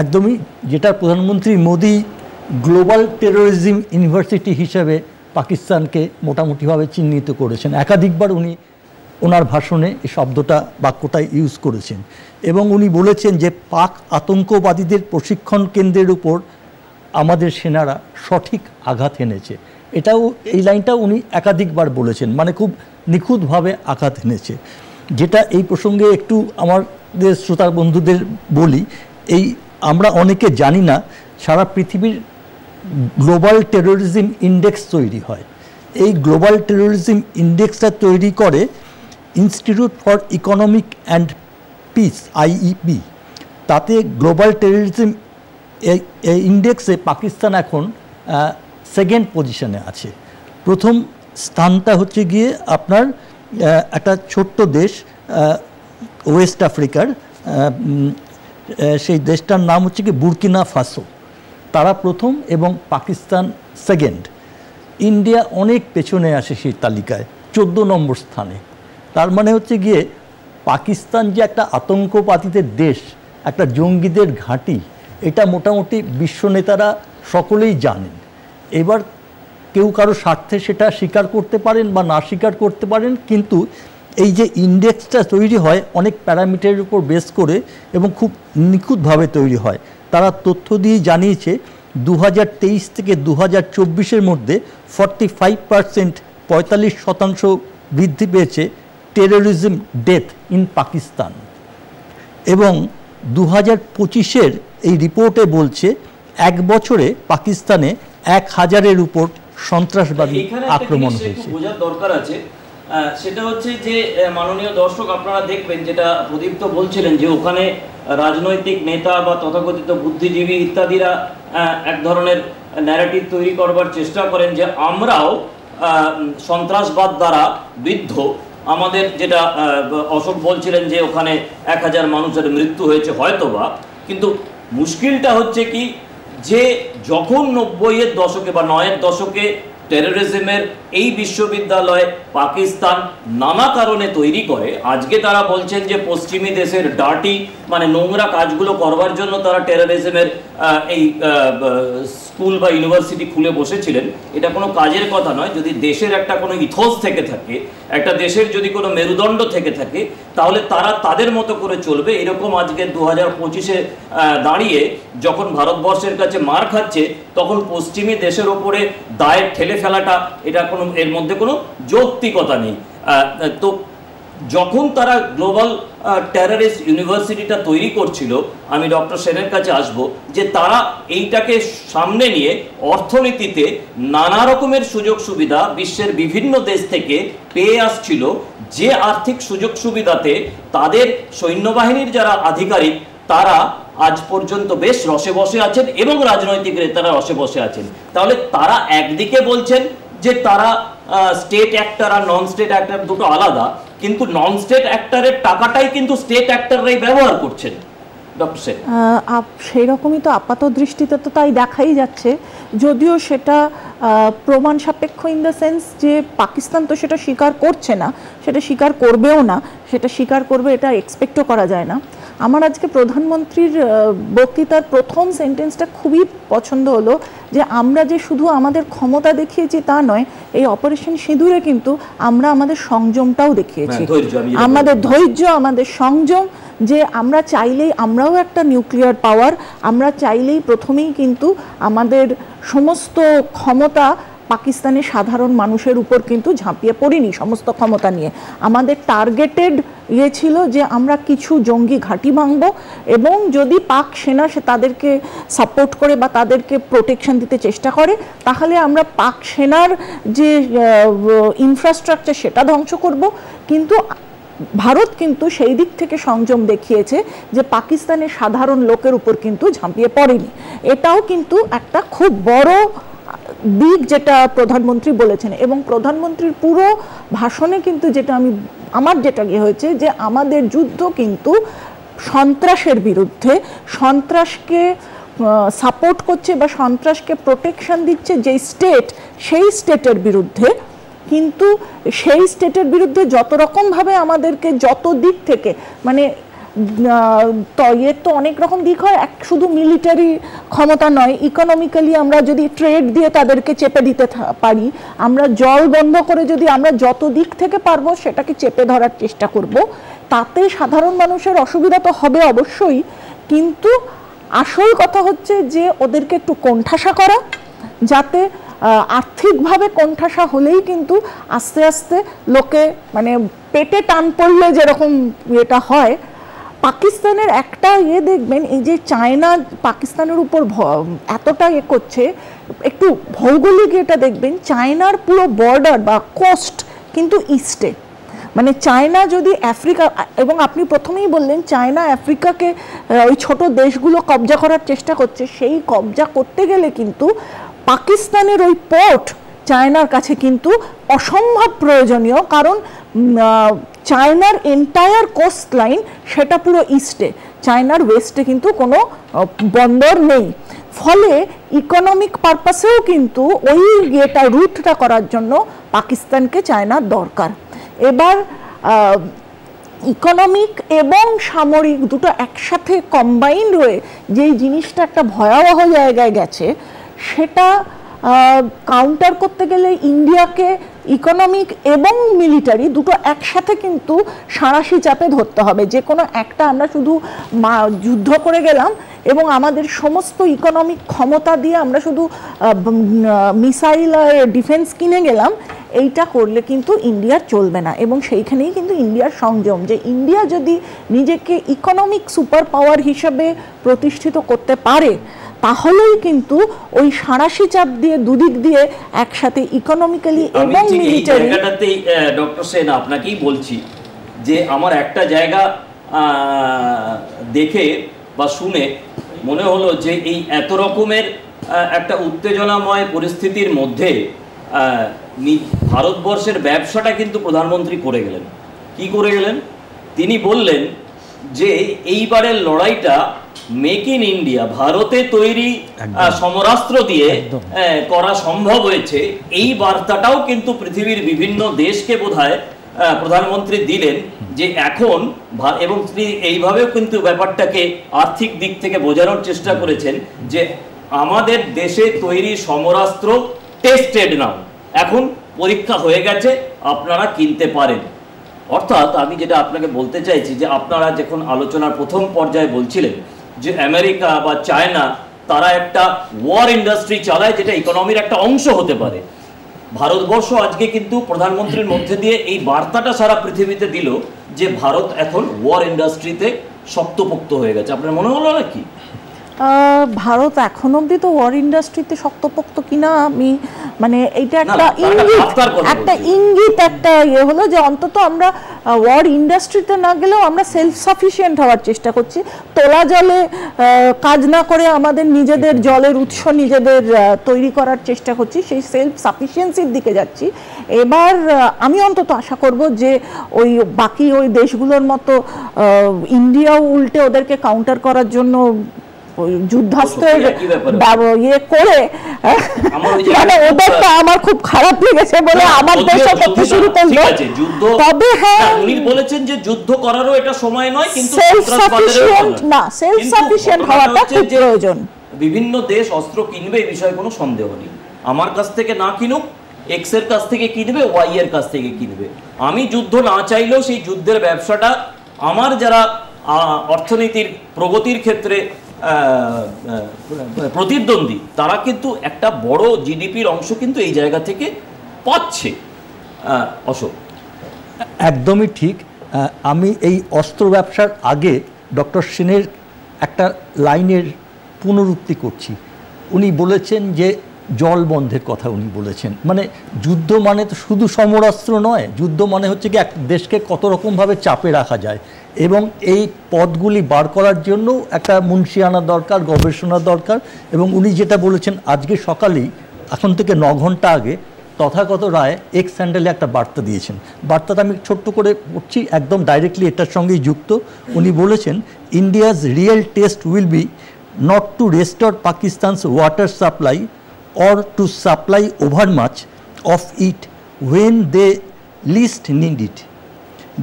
একদমই। যেটা প্রধানমন্ত্রী মোদি গ্লোবাল টেরোরিজম ইউনিভার্সিটি হিসেবে পাকিস্তানকে মোটামুটিভাবে চিহ্নিত করেছেন, একাধিকবার উনি ওনার ভাষণে এই বাক্যটা ইউজ করেছেন, এবং উনি বলেছেন যে পাক আতঙ্কবাদীদের প্রশিক্ষণ কেন্দ্রের উপর আমাদের সেনারা সঠিক আঘাত এনেছে। এই লাইনটাও উনি একাধিকবার বলেছেন, খুব নিখুঁতভাবে আঘাত এনেছে। যেটা এই প্রসঙ্গে একটু আমাদের শ্রোতার বন্ধুদের বলি, আমরা অনেকে জানি না, সারা পৃথিবীর গ্লোবাল টেরোরিজম ইন্ডেক্স তৈরি হয়। এই গ্লোবাল টেরোরিজম ইন্ডেক্সটা তৈরি করে institute for economic and piece, IEP। তাতে গ্লোবাল টেরোরিজম ইন্ডেক্সে পাকিস্তান এখন সেকেন্ড পজিশনে আছে। প্রথম স্থানটা হচ্ছে গিয়ে আপনার একটা ছোট্ট দেশ ওয়েস্ট আফ্রিকার, সেই দেশটার নাম হচ্ছে কি বুর্কিনা ফাসো, তারা প্রথম এবং পাকিস্তান সেকেন্ড। ইন্ডিয়া অনেক পেছনে আসে সেই তালিকায়, 14 নম্বর স্থানে। তার হচ্ছে গিয়ে পাকিস্তান যে একটা আতঙ্কবাদীদের দেশ, একটা জঙ্গিদের ঘাঁটি, এটা মোটামুটি বিশ্ব নেতারা সকলেই জানেন। এবার কেউ কারো স্বার্থে সেটা স্বীকার করতে পারেন বা না স্বীকার করতে পারেন, কিন্তু এই যে ইন্ডেক্সটা তৈরি হয় অনেক প্যারামিটারের উপর বেস করে এবং খুব নিখুঁতভাবে তৈরি হয়। তারা তথ্য দিয়ে জানিয়েছে 2023 থেকে 2024-এর মধ্যে 45%, 45% বৃদ্ধি পেয়েছে টেরোরিজম ডেথ ইন পাকিস্তান। এবং 2025-এর এই রিপোর্টে বলছে 1 বছরে পাকিস্তানে 1000-এর উপর সন্ত্রাসবাদী আক্রমণ হয়েছে। বোঝার দরকার আছে, সেটা হচ্ছে যে মাননীয় দর্শক আপনারা দেখবেন যেটা প্রদীপ্ত বলছিলেন যে ওখানে রাজনৈতিক নেতা বা তথাকথিত বুদ্ধিজীবী ইত্যাদিরা এক ধরনের ন্যারেটিভ তৈরি করবার চেষ্টা করেন যে আমরাও সন্ত্রাসবাদ দ্বারা বিদ্ধ, আমাদের যেটা অশোক বলছিলেন যে ওখানে 1000 মানুষের মৃত্যু হয়েছে হয়তোবা, কিন্তু মুশকিলটা হচ্ছে কি যে যখন 90-এর দশকে বা 9-এর দশকে টেরোরিজমের এই বিশ্ববিদ্যালয় পাকিস্তান নানা কারণে তৈরি করে, আজকে তারা বলছেন যে পশ্চিমী দেশের ডার্টি মানে নোংরা কাজগুলো করবার জন্য তারা টেরোরিজমের এই স্কুল বা ইউনিভার্সিটি খুলে বসেছিলেন। এটা কোনো কাজের কথা নয়। যদি দেশের একটা কোনো ইথোস থেকে থাকে, একটা দেশের যদি কোনো মেরুদণ্ড থেকে থাকে, তাহলে তারা তাদের মতো করে চলবে। এরকম আজকে 2025-এ দাঁড়িয়ে যখন ভারতবর্ষের কাছে মার খাচ্ছে, তখন পশ্চিমী দেশের ওপরে দায়ের ঠেলে ফেলাটা এটা কোনো, এর মধ্যে কোনো যৌক্তিকতা নেই। তো যখন তারা গ্লোবাল টেররিস্ট ইউনিভার্সিটিটা তৈরি করছিল, আমি ডক্টর সেনের কাছে আসব যে তারা এইটাকে সামনে নিয়ে অর্থনীতিতে নানা রকমের সুযোগ সুবিধা বিশ্বের বিভিন্ন দেশ থেকে পেয়ে আসছিল, যে আর্থিক সুযোগ সুবিধাতে তাদের সৈন্যবাহিনীর যারা আধিকারিক তারা আজ পর্যন্ত বেশ রসে বসে আছেন এবং রাজনৈতিক নেতারা রসে বসে আছেন। তাহলে তারা একদিকে বলছেন যে তারা স্টেট অ্যাক্টর আর নন স্টেট অ্যাক্টর দুটো আলাদা, কিন্তু নন স্টেট অ্যাক্টরের টাকাটাই কিন্তু স্টেট অ্যাক্টররাই ব্যবহার করছেন। ডক্টর সেন, সেই রকমই তো আপাত দৃষ্টিতে তো তাই দেখাই যাচ্ছে, যদিও সেটা প্রমাণ সাপেক্ষ ইন দ্য সেন্স যে পাকিস্তান তো সেটা স্বীকার করছে না, সেটা স্বীকার করবেও না, সেটা স্বীকার করবে এটা এক্সপেক্টও করা যায় না। আমার আজকে প্রধানমন্ত্রীর বক্তৃতার প্রথম সেন্টেন্সটা খুবই পছন্দ হলো, যে আমরা যে শুধু আমাদের ক্ষমতা দেখিয়েছি তা নয়, এই অপারেশন সিঁদুরে কিন্তু আমরা আমাদের সংযমটাও দেখিয়েছি, আমাদের ধৈর্য, আমাদের সংযম, যে আমরা চাইলেই, আমরাও একটা নিউক্লিয়ার পাওয়ার, আমরা চাইলেই প্রথমেই কিন্তু আমাদের সমস্ত ক্ষমতা পাকিস্তানের সাধারণ মানুষের উপর কিন্তু ঝাঁপিয়ে পড়িনি সমস্ত ক্ষমতা নিয়ে। আমাদের টার্গেটেড ইয়ে ছিল যে আমরা কিছু জঙ্গি ঘাঁটি ভাঙবো, এবং যদি পাক সেনা সে তাদেরকে সাপোর্ট করে বা তাদেরকে প্রোটেকশন দিতে চেষ্টা করে, তাহলে আমরা পাক সেনার যে ইনফ্রাস্ট্রাকচার সেটা ধ্বংস করব। কিন্তু ভারত কিন্তু সেই দিক থেকে সংযম দেখিয়েছে যে পাকিস্তানের সাধারণ লোকের উপর কিন্তু ঝাঁপিয়ে পড়েনি। এটাও কিন্তু একটা খুব বড় দিক যেটা প্রধানমন্ত্রী বলেছেন, এবং প্রধানমন্ত্রীর পুরো ভাষণে কিন্তু যেটা আমার যেটা হয়েছে যে আমাদের যুদ্ধ কিন্তু সন্ত্রাসের বিরুদ্ধে, সন্ত্রাসকে সাপোর্ট করছে বা সন্ত্রাসকে প্রোটেকশন দিচ্ছে যে স্টেট, সেই স্টেটের বিরুদ্ধে। কিন্তু সেই স্টেটের বিরুদ্ধে যত রকমভাবে আমাদেরকে যত দিক থেকে, মানে এর তো অনেক রকম দিক হয়, শুধু মিলিটারি ক্ষমতা নয়, ইকোনমিক্যালি আমরা যদি ট্রেড দিয়ে তাদেরকে চেপে দিতে পারি, আমরা জল বন্ধ করে যদি আমরা যত দিক থেকে পারবো সেটাকে চেপে ধরার চেষ্টা করব, তাতে সাধারণ মানুষের অসুবিধা তো হবে অবশ্যই। কিন্তু আসল কথা হচ্ছে যে ওদেরকে একটু কোণঠাসা করা, যাতে আর্থিকভাবে কোণঠাসা হলেই কিন্তু আস্তে আস্তে লোকে, মানে পেটে টান পড়লে যেরকম এটা হয়। পাকিস্তানের একটা দেখবেন, এই যে চায়না পাকিস্তানের উপর এতটা করছে, একটু ভৌগোলিক এটা দেখবেন, চায়নার পুরো বর্ডার বা কোস্ট কিন্তু ইস্টে, মানে চায়না যদি আফ্রিকা, এবং আপনি প্রথমেই বললেন চায়না আফ্রিকাকে ওই ছোট দেশগুলো কবজা করার চেষ্টা করছে, সেই কবজা করতে গেলে কিন্তু পাকিস্তানের ওই পোর্ট চায়নার কাছে কিন্তু অসম্ভব প্রয়োজনীয়, কারণ চায়নার এন্টায়ার কোস্ট লাইন সেটা পুরো ইস্টে, চায়নার ওয়েস্টে কিন্তু কোনো বন্দর নেই। ফলে ইকোনমিক পারপাসেও কিন্তু ওই রুটটা করার জন্য পাকিস্তানকে চায়নার দরকার। এবার ইকোনমিক এবং সামরিক দুটো একসাথে কম্বাইন্ড হয়ে যেই জিনিসটা একটা ভয়াবহ জায়গায় গেছে, সেটা কাউন্টার করতে গেলে ইন্ডিয়াকে ইকোনমিক এবং মিলিটারি দুটো একসাথে কিন্তু সাঁড়াশি চাপে ধরতে হবে। যে কোনো একটা আমরা শুধু যুদ্ধ করে গেলাম এবং আমাদের সমস্ত ইকোনমিক ক্ষমতা দিয়ে আমরা শুধু মিসাইল ডিফেন্স কিনে গেলাম, এইটা করলে কিন্তু ইন্ডিয়ার চলবে না। এবং সেইখানেই কিন্তু ইন্ডিয়ার সংযম, যে ইন্ডিয়া যদি নিজেকে ইকোনমিক সুপার পাওয়ার হিসাবে প্রতিষ্ঠিত করতে পারে, তাহলেই কিন্তু ওই সাঁড়াশি চাপ দিয়ে দুদিক দিয়ে একসাথে ইকোনমিক্যালি এবং মিলিটারি। ডক্টর সেন আপনাকেই বলছি যে আমার একটা জায়গা দেখে বা শুনে মনে হলো যে এই এত রকমের একটা উত্তেজনাময় পরিস্থিতির মধ্যে ভারতবর্ষের ব্যবসাটা কিন্তু প্রধানমন্ত্রী করে গেলেন। কি করে গেলেন? তিনি বললেন যে এইবারের লড়াইটা মেক ইন ইন্ডিয়া, ভারতে তৈরি সমরাস্ত্র দিয়ে করা সম্ভব হয়েছে। এই বার্তাটাও কিন্তু পৃথিবীর বিভিন্ন দেশকে বোধহয় প্রধানমন্ত্রী দিলেন যে এখন, এবং তিনি এইভাবেও কিন্তু ব্যাপারটাকে আর্থিক দিক থেকে বোঝানোর চেষ্টা করেছেন যে আমাদের দেশে তৈরি সমরাস্ত্র টেস্টেড নাও, এখন পরীক্ষা হয়ে গেছে, আপনারা কিনতে পারেন। অর্থাৎ আমি যেটা আপনাকে বলতে চাইছি যে আপনারা যখন আলোচনার প্রথম পর্যায়ে বলছিলেন যে আমেরিকা বা চায়না তারা একটা ওয়ার ইন্ডাস্ট্রি চালায় যেটা ইকোনমির একটা অংশ হতে পারে, ভারতবর্ষ আজকে কিন্তু প্রধানমন্ত্রীর মধ্যে দিয়ে এই বার্তাটা সারা পৃথিবীতে দিল যে ভারত এখন ওয়ার ইন্ডাস্ট্রিতে শক্তপোক্ত হয়ে গেছে। আপনার মনে হলো নাকি? ভারত এখন অব্দি তো ওয়ার ইন্ডাস্ট্রিতে শক্তপোক্ত কিনা আমি মানে এটা একটা ইঙ্গিত একটা ইয়ে হলো যে অন্তত আমরা ওয়ার ইন্ডাস্ট্রিতে না গেলেও আমরা সেলফ সাফিসিয়েন্ট হওয়ার চেষ্টা করছি। তোলা জলে কাজ না করে আমাদের নিজেদের জলের উৎস নিজেদের তৈরি করার চেষ্টা করছি, সেই সেলফ সাফিসিয়েন্সির দিকে যাচ্ছি। এবার আমি অন্তত আশা করব যে ওই বাকি ওই দেশগুলোর মতো ইন্ডিয়াও উল্টে ওদেরকে কাউন্টার করার জন্য যুদ্ধাস্ত্রের ইয়ে করে, মানে ওদেরটা আমার খুব খারাপ লেগেছে বলে আমার দেশে করতে শুরু করলো। তবে হ্যাঁ উনি বলেছেন যে যুদ্ধ করারও এটা সময় নয়, কিন্তু সেলফ সাফিসিয়েন্ট হওয়াটা খুব প্রয়োজন। বিভিন্ন দেশ অস্ত্র কিনবে এই বিষয়ে কোনো সন্দেহ নেই। আমার কাছ থেকে না কিনুক, এক্স এর কাছ থেকে কিনবে, ওয়াই এর কাছ থেকে কিনবে। আমি যুদ্ধ না চাইলেও সেই যুদ্ধের ব্যবসাটা আমার যারা অর্থনীতির প্রগতির ক্ষেত্রে প্রতিদ্বন্দ্বী তারা কিন্তু একটা বড় জিডিপির অংশ কিন্তু এই জায়গা থেকে পাচ্ছে। অশোক একদমই ঠিক। আমি এই অস্ত্র ব্যবসার আগে ডক্টর সেনের একটা লাইনের পুনরুক্তি করছি। উনি বলেছেন যে জল বন্ধের কথা উনি বলেছেন, মানে যুদ্ধ মানে তো শুধু সমরাস্ত্র নয়, যুদ্ধ মানে হচ্ছে কি এক দেশকে কত রকমভাবে চাপে রাখা যায়, এবং এই পথগুলি বার করার জন্য একটা মুন্সিয়ানা দরকার, গবেষণা দরকার। এবং উনি যেটা বলেছেন আজকে সকালেই, এখন থেকে 9 ঘন্টা আগে তথাগত রায় এক্স হ্যান্ডেলে একটা বার্তা দিয়েছেন। বার্তাটা আমি ছোট্ট করে পড়ছি, একদম ডাইরেক্টলি এটার সঙ্গেই যুক্ত। উনি বলেছেন, India's real test will be not to restore Pakistan's water supply or to supply overmuch of it when they least need it.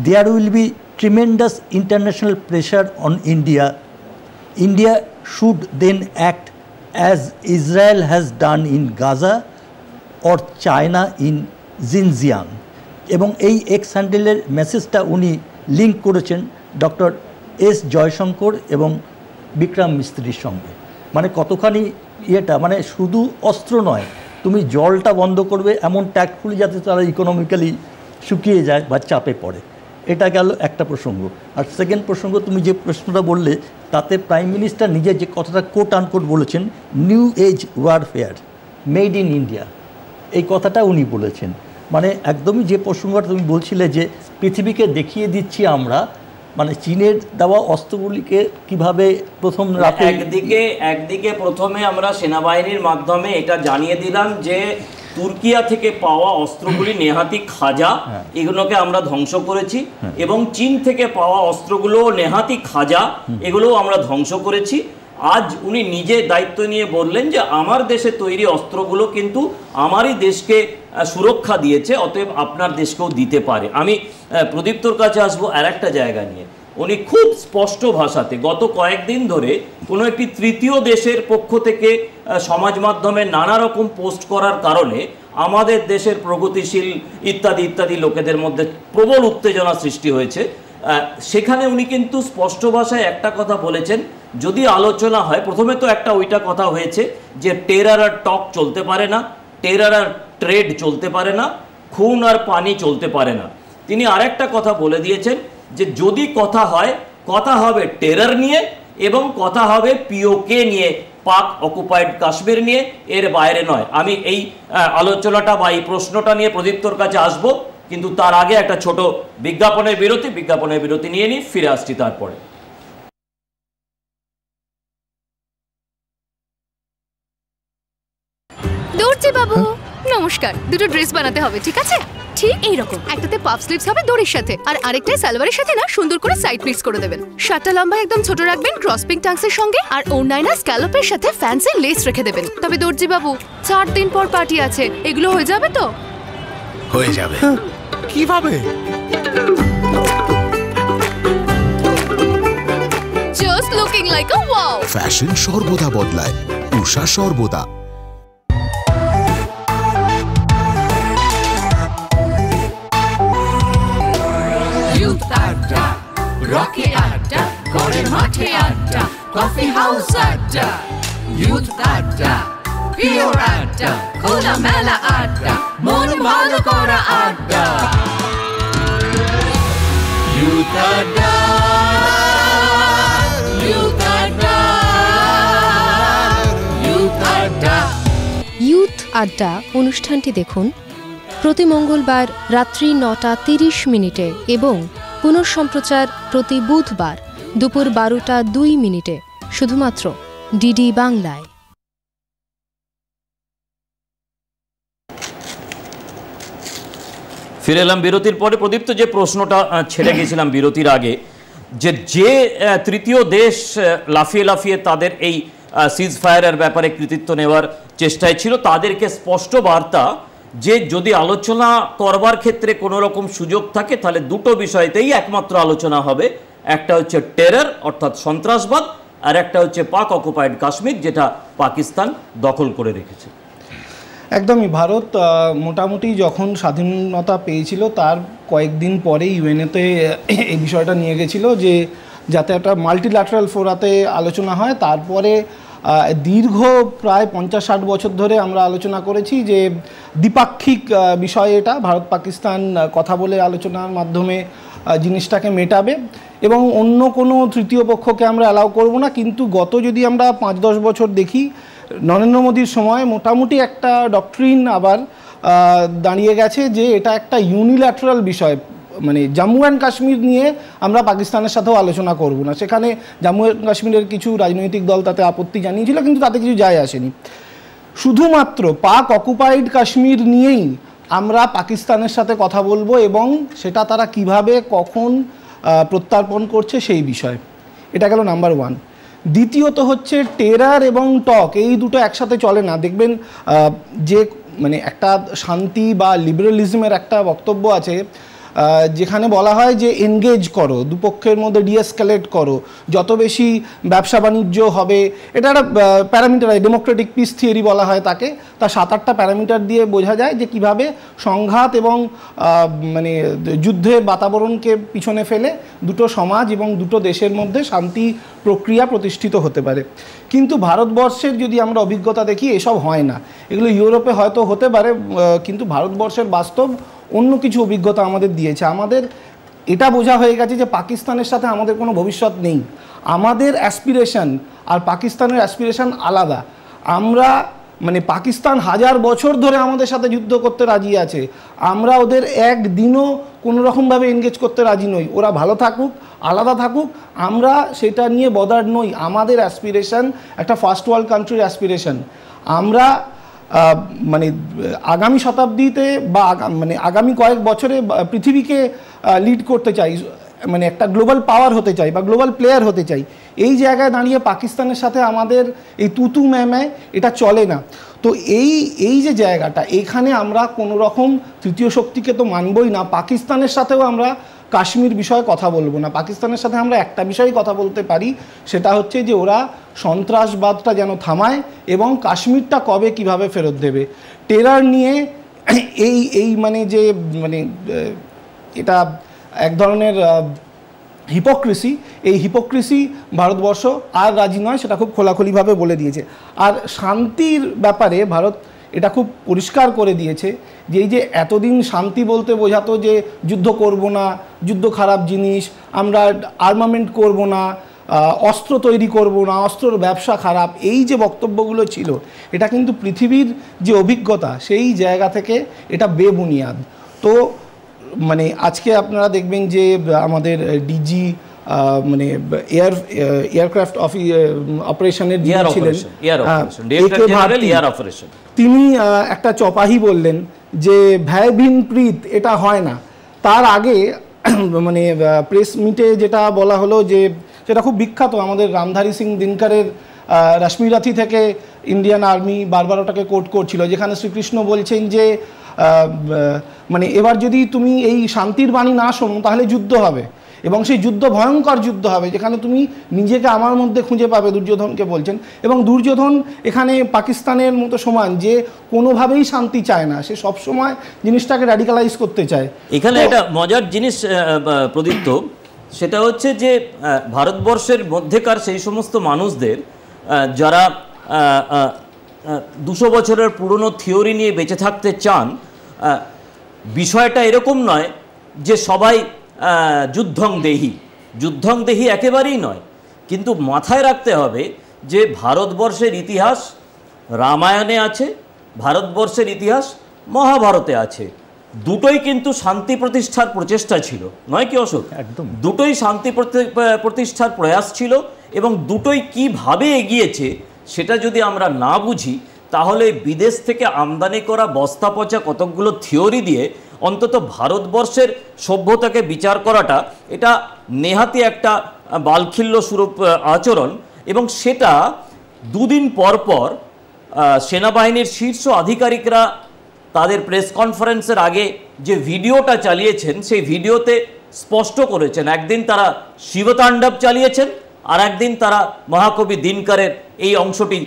There will be tremendous international pressure on India. India should then act as Israel has done in Gaza or China in Xinjiang. এবং এই x হ্যান্ডেলের মেসেজটা উনি link করেছেন doctor S Jaishankar এবং বিক্রম মিস্ত্রির সঙ্গে। মানে কতখানি ইয়েটা, মানে শুধু অস্ত্র নয়, তুমি জলটা বন্ধ করবে এমন ট্যাক্টফুলি যাতে তারা ইকোনমিক্যালি শুকিয়ে যায় বা চাপে পড়ে। এটা গেল একটা প্রসঙ্গ। আর সেকেন্ড প্রসঙ্গ, তুমি যে প্রশ্নটা বললে তাতে প্রাইম মিনিস্টার নিজে যে কথাটা কোট আনকোট বলেছেন, new age warfare made in India, এই কথাটা উনি বলেছেন। মানে একদমই যে প্রসঙ্গটা তুমি বলছিলে যে পৃথিবীকে দেখিয়ে দিচ্ছি আমরা, মানে চীনের দেওয়া অস্ত্রগুলিকে কিভাবে প্রথম রাতে একদিকে প্রথমে আমরা সেনাবাহিনীর মাধ্যমে এটা জানিয়ে দিলাম যে তুর্কিয়া থেকে পাওয়া অস্ত্রগুলি নেহাতি খাজা, এগুলোকে আমরা ধ্বংস করেছি, এবং চীন থেকে পাওয়া অস্ত্রগুলো নেহাতি খাজা, এগুলোও আমরা ধ্বংস করেছি। আজ উনি নিজে দায়িত্ব নিয়ে বললেন যে আমার দেশে তৈরি অস্ত্রগুলো কিন্তু আমারই দেশকে সুরক্ষা দিয়েছে, অতএব আপনার দেশকেও দিতে পারে। আমি প্রদীপ্তর কাছে আসবো আর একটা জায়গা নিয়ে। উনি খুব স্পষ্ট ভাষাতে গত কয়েকদিন ধরে কোনো একটি তৃতীয় দেশের পক্ষ থেকে সমাজ মাধ্যমে নানা রকম পোস্ট করার কারণে আমাদের দেশের প্রগতিশীল ইত্যাদি ইত্যাদি লোকেদের মধ্যে প্রবল উত্তেজনা সৃষ্টি হয়েছে। সেখানে উনি কিন্তু স্পষ্ট ভাষায় একটা কথা বলেছেন, যদি আলোচনা হয়, প্রথমে তো একটা ওইটা কথা হয়েছে যে টেরার আর টক চলতে পারে না, টেরার আর ট্রেড চলতে পারে না, খুন আর পানি চলতে পারে না। তিনি আরেকটা কথা বলে দিয়েছেন যে যদি কথা হয়, কথা হবে টেরার নিয়ে এবং কথা হবে পিওকে নিয়ে, পাক অকুপাইড কাশ্মীর নিয়ে, এর বাইরে নয়। আমি এই আলোচনাটা বা এই প্রশ্নটা নিয়ে প্রদীপ্তর কাছে আসব, কিন্তু তার আগে একটা ছোট বিজ্ঞাপনের বিরতি নিয়ে নিই, ফিরে আসছি তারপরে। দর্জি বাবু নমস্কার, দুটো ড্রেস বানাতে হবে, ঠিক আছে? ঠিক এইরকম, একটাতে পাফ স্লিভস হবে দড়ির সাথে, আর আরেকটায় সালোয়ারের সাথে না সুন্দর করে সাইড পিস করে দেবেন। শার্টটা লম্বা একদম ছোট রাখবেন ক্রসপিং টাংসের সঙ্গে, আর ওড়নায় না স্ক্যালপের সাথে ফ্যান্সি লেস রেখে দেবেন। তবে দর্জি বাবু 4 দিন পর পার্টি আছে, এগুলো হয়ে যাবে তো? হয়ে যাবে। কিভাবে? জাস্ট লুকিং লাইক আ ওয়াও। ফ্যাশন সর্বদা বদলায়, উষা সর্বদা। রকে আড্ডা, করে মাঠে আড্ডা, কফি হাউস আড্ডা, ইউথ আড্ডা, পিওর আড্ডা, খোলা মেলা আড্ডা, মন ভালো করা আড্ডা, ইউথ আড্ডা, ইউথ আড্ডা, ইউথ আড্ডা। ইউথ আড্ডা অনুষ্ঠানটি দেখুন প্রতি মঙ্গলবার রাত্রি 9:30 এবং পুনঃসম্প্রচার প্রতি বুধবার দুপুর 12:02 শুধুমাত্র ডিডি বাংলায়। ফিরে এলাম বিরতির পরে। প্রদীপ্ত, যে প্রশ্নটা ছেড়ে গেছিলাম বিরতির আগে, যে তৃতীয় দেশ লাফিয়ে তাদের এই সিজ ফায়ারের ব্যাপারে কৃতিত্ব নেওয়ার চেষ্টায় ছিল, তাদেরকে স্পষ্ট বার্তা যে যদি আলোচনা করবার ক্ষেত্রে কোনো রকম সুযোগ থাকে তাহলে দুটো বিষয়তেই একমাত্র আলোচনা হবে, একটা হচ্ছে টেরর অর্থাৎ সন্ত্রাসবাদ, আর একটা হচ্ছে পাক অকুপাইড কাশ্মীর যেটা পাকিস্তান দখল করে রেখেছে। একদমই। ভারত মোটামুটি যখন স্বাধীনতা পেয়েছিল তার কয়েকদিন পরেই ইউএনএতে এই বিষয়টা নিয়ে গেছিল যে যাতে একটা মাল্টিল্যাটারাল ফোরাতে আলোচনা হয়। তারপরে দীর্ঘ প্রায় 50-60 বছর ধরে আমরা আলোচনা করেছি যে দ্বিপাক্ষিক বিষয়, এটা ভারত পাকিস্তান কথা বলে আলোচনার মাধ্যমে জিনিসটাকে মেটাবে এবং অন্য কোনো তৃতীয় পক্ষকে আমরা অ্যালাউ করব না। কিন্তু গত যদি আমরা 5-10 বছর দেখি, নরেন্দ্র মোদীর সময় মোটামুটি একটা ডক্ট্রিন আবার দাঁড়িয়ে গেছে যে এটা একটা ইউনিল্যাটারাল বিষয়, মানে জম্মু অ্যান্ড কাশ্মীর নিয়ে আমরা পাকিস্তানের সাথেও আলোচনা করব না। সেখানে জম্মু অ্যান্ড কাশ্মীরের কিছু রাজনৈতিক দল তাতে আপত্তি জানিয়েছিল, কিন্তু তাতে কিছু যায় আসেনি। শুধুমাত্র পাক অকুপাইড কাশ্মীর নিয়েই আমরা পাকিস্তানের সাথে কথা বলবো এবং সেটা তারা কিভাবে কখন প্রত্যার্পণ করছে সেই বিষয়। এটা গেল নাম্বার 1। দ্বিতীয়ত হচ্ছে টেরার এবং টক, এই দুটো একসাথে চলে না। দেখবেন যে মানে একটা শান্তি বা লিবারেলিজমের একটা বক্তব্য আছে যেখানে বলা হয় যে এনগেজ করো, দুপক্ষের মধ্যে ডিএসকেলেট করো, যত বেশি ব্যবসা বাণিজ্য হবে। এটা একটা প্যারামিটার, ডেমোক্রেটিক পিস থিওরি বলা হয় তাকে। তা 7-8টা প্যারামিটার দিয়ে বোঝা যায় যে কিভাবে সংঘাত এবং মানে যুদ্ধের বাতাবরণকে পিছনে ফেলে দুটো সমাজ এবং দুটো দেশের মধ্যে শান্তি প্রক্রিয়া প্রতিষ্ঠিত হতে পারে। কিন্তু ভারতবর্ষের যদি আমরা অভিজ্ঞতা দেখি, এসব হয় না। এগুলো ইউরোপে হয়তো হতে পারে, কিন্তু ভারতবর্ষের বাস্তব অন্য কিছু অভিজ্ঞতা আমাদের দিয়েছে। আমাদের এটা বোঝা হয়ে গেছে যে পাকিস্তানের সাথে আমাদের কোনো ভবিষ্যৎ নেই। আমাদের অ্যাসপিরেশন আর পাকিস্তানের অ্যাসপিরেশন আলাদা। আমরা মানে পাকিস্তান 1000 বছর ধরে আমাদের সাথে যুদ্ধ করতে রাজি আছে, আমরা ওদের একদিনও কোনো রকমভাবে এনগেজ করতে রাজি নই। ওরা ভালো থাকুক, আলাদা থাকুক, আমরা সেটা নিয়ে বদার নই। আমাদের অ্যাসপিরেশন একটা ফার্স্ট ওয়ার্ল্ড কান্ট্রির অ্যাসপিরেশন। আমরা মানে আগামী শতাব্দীতে বা মানে আগামী কয়েক বছরে পৃথিবীকে লিড করতে চাই, মানে একটা গ্লোবাল পাওয়ার হতে চাই বা গ্লোবাল প্লেয়ার হতে চাই। এই জায়গায় দাঁড়িয়ে পাকিস্তানের সাথে আমাদের এই তুতু ম্যায় এটা চলে না। তো এই যে জায়গাটা, এখানে আমরা কোনো রকম তৃতীয় শক্তিকে তো মানবই না। পাকিস্তানের সাথেও আমরা কাশ্মীর বিষয়ে কথা বলবো না। পাকিস্তানের সাথে আমরা একটা বিষয়ে কথা বলতে পারি, সেটা হচ্ছে যে ওরা সন্ত্রাসবাদটা যেন থামায় এবং কাশ্মীরটা কবে কিভাবে ফেরত দেবে। টেরার নিয়ে এই মানে যে মানে এটা এক ধরনের হিপোক্রেসি, এই হিপোক্রেসি ভারতবর্ষ আর রাজি নয়, সেটা খুব খোলাখুলিভাবে বলে দিয়েছে। আর শান্তির ব্যাপারে ভারত এটা খুব পরিষ্কার করে দিয়েছে যে এই যে এতদিন শান্তি বলতে বোঝাতো যে যুদ্ধ করব না, যুদ্ধ খারাপ জিনিস, আমরা আর্মামেন্ট করব না, অস্ত্র তৈরি করব না, অস্ত্রের ব্যবসা খারাপ, এই যে বক্তব্যগুলো ছিল এটা কিন্তু পৃথিবীর যে অভিজ্ঞতা সেই জায়গা থেকে এটা বেবুনিয়াদ। তো মানে আজকে আপনারা দেখবেন যে আমাদের ডিজি মানে এয়ারক্রাফট অপারেশনের যিনি ছিলেন তিনি একটা চপাহি বললেন যে ভয় ভিন প্রীত এটা হয় না। তার আগে মানে প্রেস মিটে যেটা বলা হলো যে সেটা খুব বিখ্যাত, আমাদের রামধারী সিং দিনকরের রাশ্মিরাথি থেকে ইন্ডিয়ান আর্মি বারবার ওটাকে কোট করছিল, যেখানে শ্রীকৃষ্ণ বলছেন যে মানে এবার যদি তুমি এই শান্তির বাণী না শোনো তাহলে যুদ্ধ হবে, এবং সেই যুদ্ধ ভয়ঙ্কর যুদ্ধ হবে, যেখানে তুমি নিজেকে আমার মধ্যে খুঁজে পাবে, দুর্যোধনকে বলছেন। এবং দুর্যোধন এখানে পাকিস্তানের মতো সমান, যে কোনোভাবেই শান্তি চায় না, সে সবসময় জিনিসটাকে র্যাডিকালাইজ করতে চায়। এখানে একটা মজার জিনিস প্রদীপ্ত, সেটা হচ্ছে যে ভারতবর্ষের মধ্যেকার সেই সমস্ত মানুষদের যারা 200 বছরের পুরনো থিওরি নিয়ে বেঁচে থাকতে চান, বিষয়টা এরকম নয় যে সবাই যুদ্ধং দেহি একেবারেই নয়, কিন্তু মাথায় রাখতে হবে যে ভারতবর্ষের ইতিহাস রামায়ণে আছে, ভারতবর্ষের ইতিহাস মহাভারতে আছে, দুটোই কিন্তু শান্তি প্রতিষ্ঠার প্রচেষ্টা ছিল, নয় কি অশোক? একদম, দুটোই শান্তি প্রতিষ্ঠার প্রয়াস ছিল, এবং দুটোই কিভাবে এগিয়েছে সেটা যদি আমরা না বুঝি তাহলে বিদেশ থেকে আমদানি করা বস্তা পচা কতকগুলো থিওরি দিয়ে অন্তত ভারতবর্ষের সভ্যতাকে বিচার করাটা এটা নেহাতি একটা বালখিল্য স্বরূপ আচরণ। এবং সেটা দুদিন পর পর সেনাবাহিনীর শীর্ষ আধিকারিকরা তাদের প্রেস কনফারেন্সের আগে যে ভিডিওটা চালিয়েছেন সেই ভিডিওতে স্পষ্ট করেছেন, একদিন তারা শিবতাণ্ডব চালিয়েছেন আর একদিন তারা মহাকবি দিনকরের এই অংশটি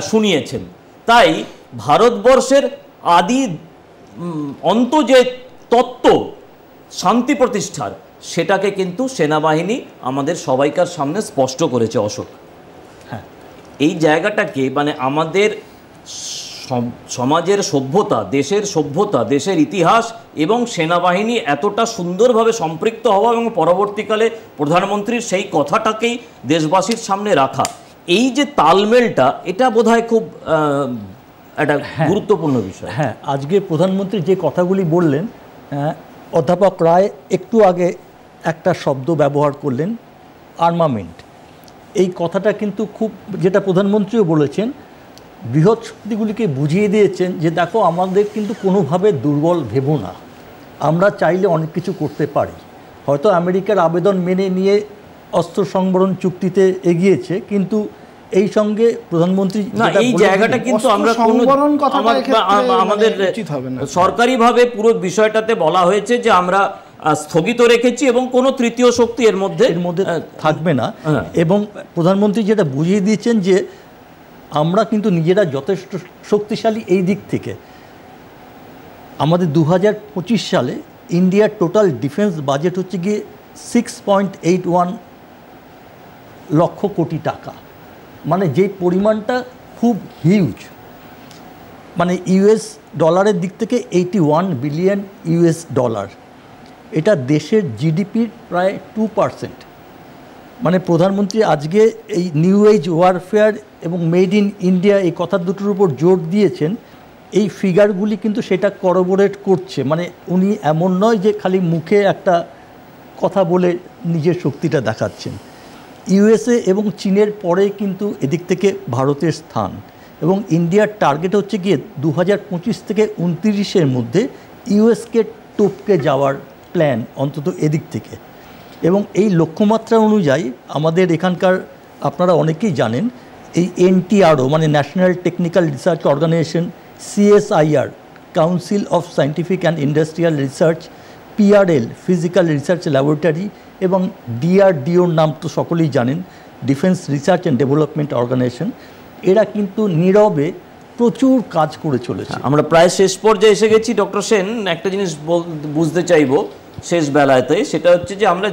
শুনিয়েছেন। তাই ভারতবর্ষের আদি অন্ত যে তত্ত্ব শান্তি প্রতিষ্ঠার, সেটাকে কিন্তু সেনাবাহিনী আমাদের সবাইকার সামনে স্পষ্ট করেছে অশোক। হ্যাঁ, এই জায়গাটাকে মানে আমাদের সমাজের সভ্যতা, দেশের ইতিহাস এবং সেনাবাহিনী এতটা সুন্দরভাবে সম্পৃক্ত হওয়া এবং পরবর্তীকালে প্রধানমন্ত্রীর সেই কথাটাকেই দেশবাসীর সামনে রাখা, এই যে তালমেলটা, এটা বোধহয় খুব একটা গুরুত্বপূর্ণ বিষয়। হ্যাঁ, আজকে প্রধানমন্ত্রী যে কথাগুলি বললেন, অধ্যাপক রায় একটু আগে একটা শব্দ ব্যবহার করলেন, আর্মামেন্ট। এই কথাটা কিন্তু খুব, যেটা প্রধানমন্ত্রীও বলেছেন, বৃহৎ শক্তিগুলিকে বুঝিয়ে দিয়েছেন যে দেখো আমাদের কিন্তু কোনোভাবে দুর্বল ভেবো না, আমরা চাইলে অনেক কিছু করতে পারি। হয়তো আমেরিকার আবেদন মেনে নিয়ে অস্ত্র সংবরণ চুক্তিতে এগিয়েছে, কিন্তু এই সঙ্গে প্রধানমন্ত্রী এই জায়গাটা কিন্তু আমরা আমাদের সরকারিভাবে পুরো বিষয়টাতে বলা হয়েছে যে আমরা স্থগিত রেখেছি এবং কোনো তৃতীয় শক্তি এর মধ্যে থাকবে না। এবং প্রধানমন্ত্রী যেটা বুঝিয়ে দিয়েছেন যে আমরা কিন্তু নিজেরা যথেষ্ট শক্তিশালী। এই দিক থেকে আমাদের 2025 সালে ইন্ডিয়ার টোটাল ডিফেন্স বাজেট হচ্ছে গিয়ে 6.81 লক্ষ কোটি টাকা, মানে যে পরিমাণটা খুব হিউজ। মানে ইউএস ডলারের দিক থেকে 81 বিলিয়ন ইউএস ডলার, এটা দেশের জিডিপির প্রায় 2%। মানে প্রধানমন্ত্রী আজকে এই নিউ এজ ওয়ারফেয়ার এবং মেড ইন ইন্ডিয়া এই কথা দুটোর উপর জোর দিয়েছেন। এই ফিগারগুলি কিন্তু সেটা করবোরেট করছে। মানে উনি এমন নয় যে খালি মুখে একটা কথা বলে নিজের শক্তিটা দেখাচ্ছেন। ইউএসএ এবং চীনের পরে কিন্তু এদিক থেকে ভারতের স্থান, এবং ইন্ডিয়ার টার্গেট হচ্ছে গিয়ে 2025 থেকে 29-এর মধ্যে ইউএসকে টপকে যাওয়ার প্ল্যান, অন্তত এদিক থেকে। এবং এই লক্ষ্যমাত্রা অনুযায়ী আমাদের এখানকার, আপনারা অনেকেই জানেন, এই এনটিআরও মানে national technical research organisation, CSIR council of scientific and industrial research, PRL physical research laboratory, এবং ডিআরডিওর নাম তো সকলেই জানেন, defence research and development organisation, এরা কিন্তু নীরবে প্রচুর কাজ করে চলেছে। আমরা প্রায় শেষ পর্যায়ে এসে গেছি। ডক্টর সেন, একটা জিনিস বুঝতে চাইব শেষ বেলাতে, সেটা হচ্ছে যে আমরা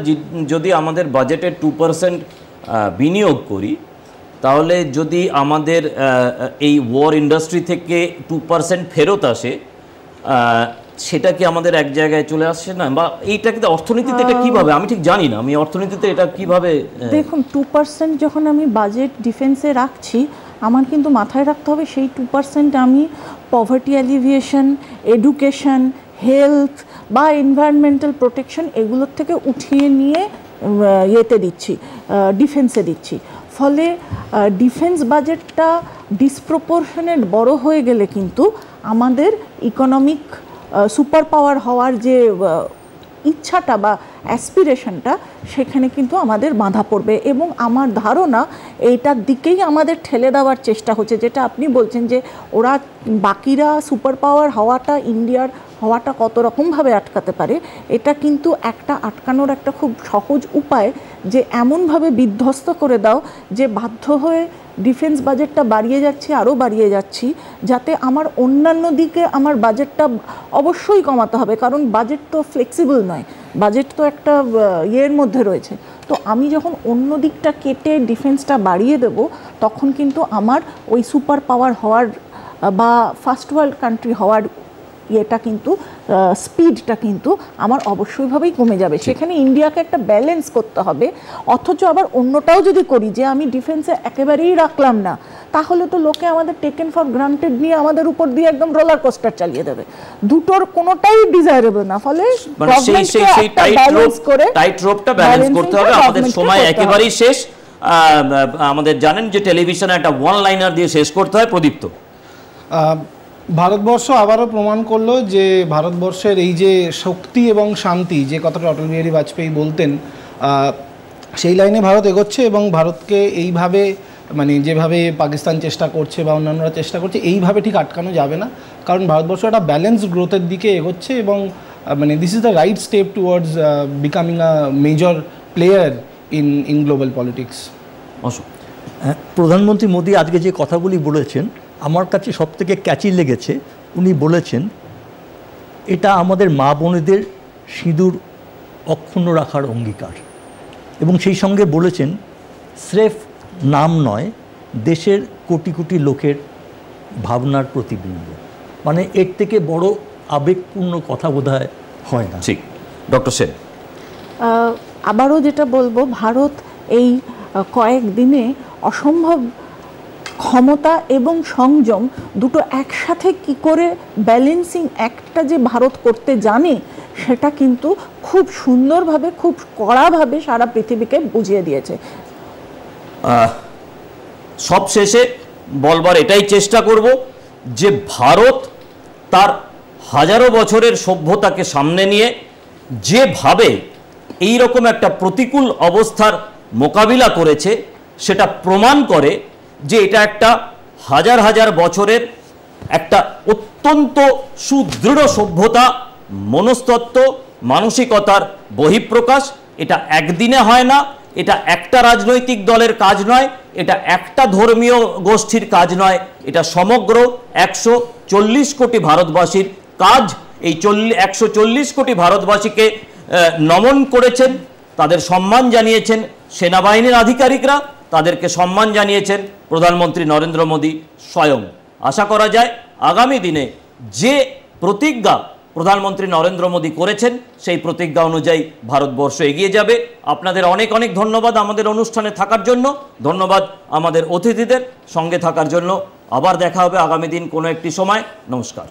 যদি আমাদের বাজেটের 2% বিনিয়োগ করি, তাহলে যদি আমাদের এই ওয়ার ইন্ডাস্ট্রি থেকে 2% ফেরত আসে, সেটা কি আমাদের এক জায়গায় চলে আসছে না, বা এইটা কিন্তু অর্থনীতিতে এটা কিভাবে, আমি ঠিক জানি না, আমি অর্থনীতিতে এটা কিভাবে দেখুন 2% যখন আমি বাজেট ডিফেন্সে রাখছি, আমার কিন্তু মাথায় রাখতে হবে সেই 2% আমি পভার্টি অ্যালিভিয়েশন, এডুকেশন, হেলথ বা এনভায়রনমেন্টাল প্রোটেকশন এগুলোর থেকে উঠিয়ে নিয়ে ইয়েতে দিচ্ছি, ডিফেন্সে দিচ্ছি। ফলে ডিফেন্স বাজেটটা ডিসপ্রপোর্শনেট বড় হয়ে গেলে কিন্তু আমাদের ইকোনমিক সুপার পাওয়ার হওয়ার যে ইচ্ছাটা বা অ্যাসপিরেশনটা সেখানে কিন্তু আমাদের বাধা পড়বে। এবং আমার ধারণা এইটার দিকেই আমাদের ঠেলে দেওয়ার চেষ্টা হচ্ছে, যেটা আপনি বলছেন যে ওরা বাকিরা সুপার পাওয়ার হওয়াটা, ইন্ডিয়ার হওয়াটা কত রকমভাবে আটকাতে পারে। এটা কিন্তু একটা আটকানোর একটা খুব সহজ উপায়, যে এমনভাবে বিধ্বস্ত করে দাও যে বাধ্য হয়ে ডিফেন্স বাজেটটা বাড়িয়ে যাচ্ছি, আরও বাড়িয়ে যাচ্ছি, যাতে আমার অন্যান্য দিকে আমার বাজেটটা অবশ্যই কমাতে হবে, কারণ বাজেট তো ফ্লেক্সিবল নয়, বাজেট তো একটা ইয়ের মধ্যে রয়েছে। তো আমি যখন অন্য দিকটা কেটে ডিফেন্সটা বাড়িয়ে দেব, তখন কিন্তু আমার ওই সুপার পাওয়ার হওয়ার বা ফার্স্ট ওয়ার্ল্ড কান্ট্রি হওয়ার ইয়েটা কিন্তু স্পিডটা কিন্তু আমার অবশ্যইভাবেই কমে যাবে। সেখানে ইন্ডিয়াকে একটা ব্যালেন্স করতে হবে। অথচ আবার অন্যটাও যদি করি যে আমি ডিফেন্সে একেবারেই রাখলাম না, তাহলে তো লোকে আমাদের টেকেন ফর গ্রান্টেড নিয়ে আমাদের উপর দিয়ে একদম রোলার কোস্টার চালিয়ে দেবে। দুটোর কোনোটাই ডিজায়ারেবল না। ফলে টাইট রোপটা ব্যালেন্স করতে হবে। আমাদের সময় একেবারেই শেষ। আমাদের জানেন যে টেলিভিশনে একটা ওয়ান লাইনার দিয়ে শেষ করতে হয়। প্রদীপ্ত, ভারতবর্ষ আবারও প্রমাণ করলো যে ভারতবর্ষের এই যে শক্তি এবং শান্তি, যে কথাটা অটল বিহারী বাজপেয়ী বলতেন, সেই লাইনে ভারত এগোচ্ছে। এবং ভারতকে এইভাবে মানে যেভাবে পাকিস্তান চেষ্টা করছে বা অন্যান্যরা চেষ্টা করছে, এইভাবে ঠিক আটকানো যাবে না, কারণ ভারতবর্ষ একটা ব্যালেন্সড গ্রোথের দিকে এগোচ্ছে। এবং মানে this is the right step towards becoming a major player in global politics. প্রধানমন্ত্রী মোদী আজকে যে কথাগুলি বলেছেন, আমার কাছে সবথেকে ক্যাচি লেগেছে। উনি বলেছেন এটা আমাদের মা বোনেদের সিঁদুর অক্ষুণ্ণ রাখার অঙ্গীকার, এবং সেই সঙ্গে বলেছেন স্রেফ নাম নয়, দেশের কোটি কোটি লোকের ভাবনার প্রতিবিম্ব। মানে এর থেকে বড় আবেগপূর্ণ কথা বোধহয় হয় না। ঠিক। ডক্টর সেন, আবারও যেটা বলবো, ভারত এই কয়েক দিনে অসম্ভব ক্ষমতা এবং সংযম দুটো একসাথে কি করে ব্যালেন্সিং একটা যে ভারত করতে জানে, সেটা কিন্তু খুব সুন্দরভাবে, খুব কড়াভাবে সারা পৃথিবীকে বুঝিয়ে দিয়েছে। সব শেষে বলবার এটাই চেষ্টা করব যে ভারত তার হাজারো বছরের সভ্যতাকে সামনে নিয়ে যেভাবে এই রকম একটা প্রতিকূল অবস্থার মোকাবিলা করেছে, সেটা প্রমাণ করে যে এটা একটা হাজার হাজার বছরের একটা অত্যন্ত সুদৃঢ় সভ্যতা, মনস্তত্ত্ব, মানসিকতার বহিঃপ্রকাশ। এটা একদিনে হয় না, এটা একটা রাজনৈতিক দলের কাজ নয়, এটা একটা ধর্মীয় গোষ্ঠীর কাজ নয়, এটা সমগ্র 140 কোটি ভারতবাসীর কাজ। এই 140 কোটি ভারতবাসীকে নমন করেছেন, তাদের সম্মান জানিয়েছেন সেনাবাহিনীর আধিকারিকরা, তাদেরকে সম্মান জানিয়েছেন প্রধানমন্ত্রী নরেন্দ্র মোদী স্বয়ং। আশা করা যায় আগামী দিনে যে প্রতিজ্ঞা প্রধানমন্ত্রী নরেন্দ্র মোদী করেছেন, সেই প্রতিজ্ঞা অনুযায়ী ভারতবর্ষ এগিয়ে যাবে। আপনাদের অনেক অনেক ধন্যবাদ আমাদের অনুষ্ঠানে থাকার জন্য, ধন্যবাদ আমাদের অতিথিদের সঙ্গে থাকার জন্য। আবার দেখা হবে আগামী দিন কোনো একটি সময়। নমস্কার।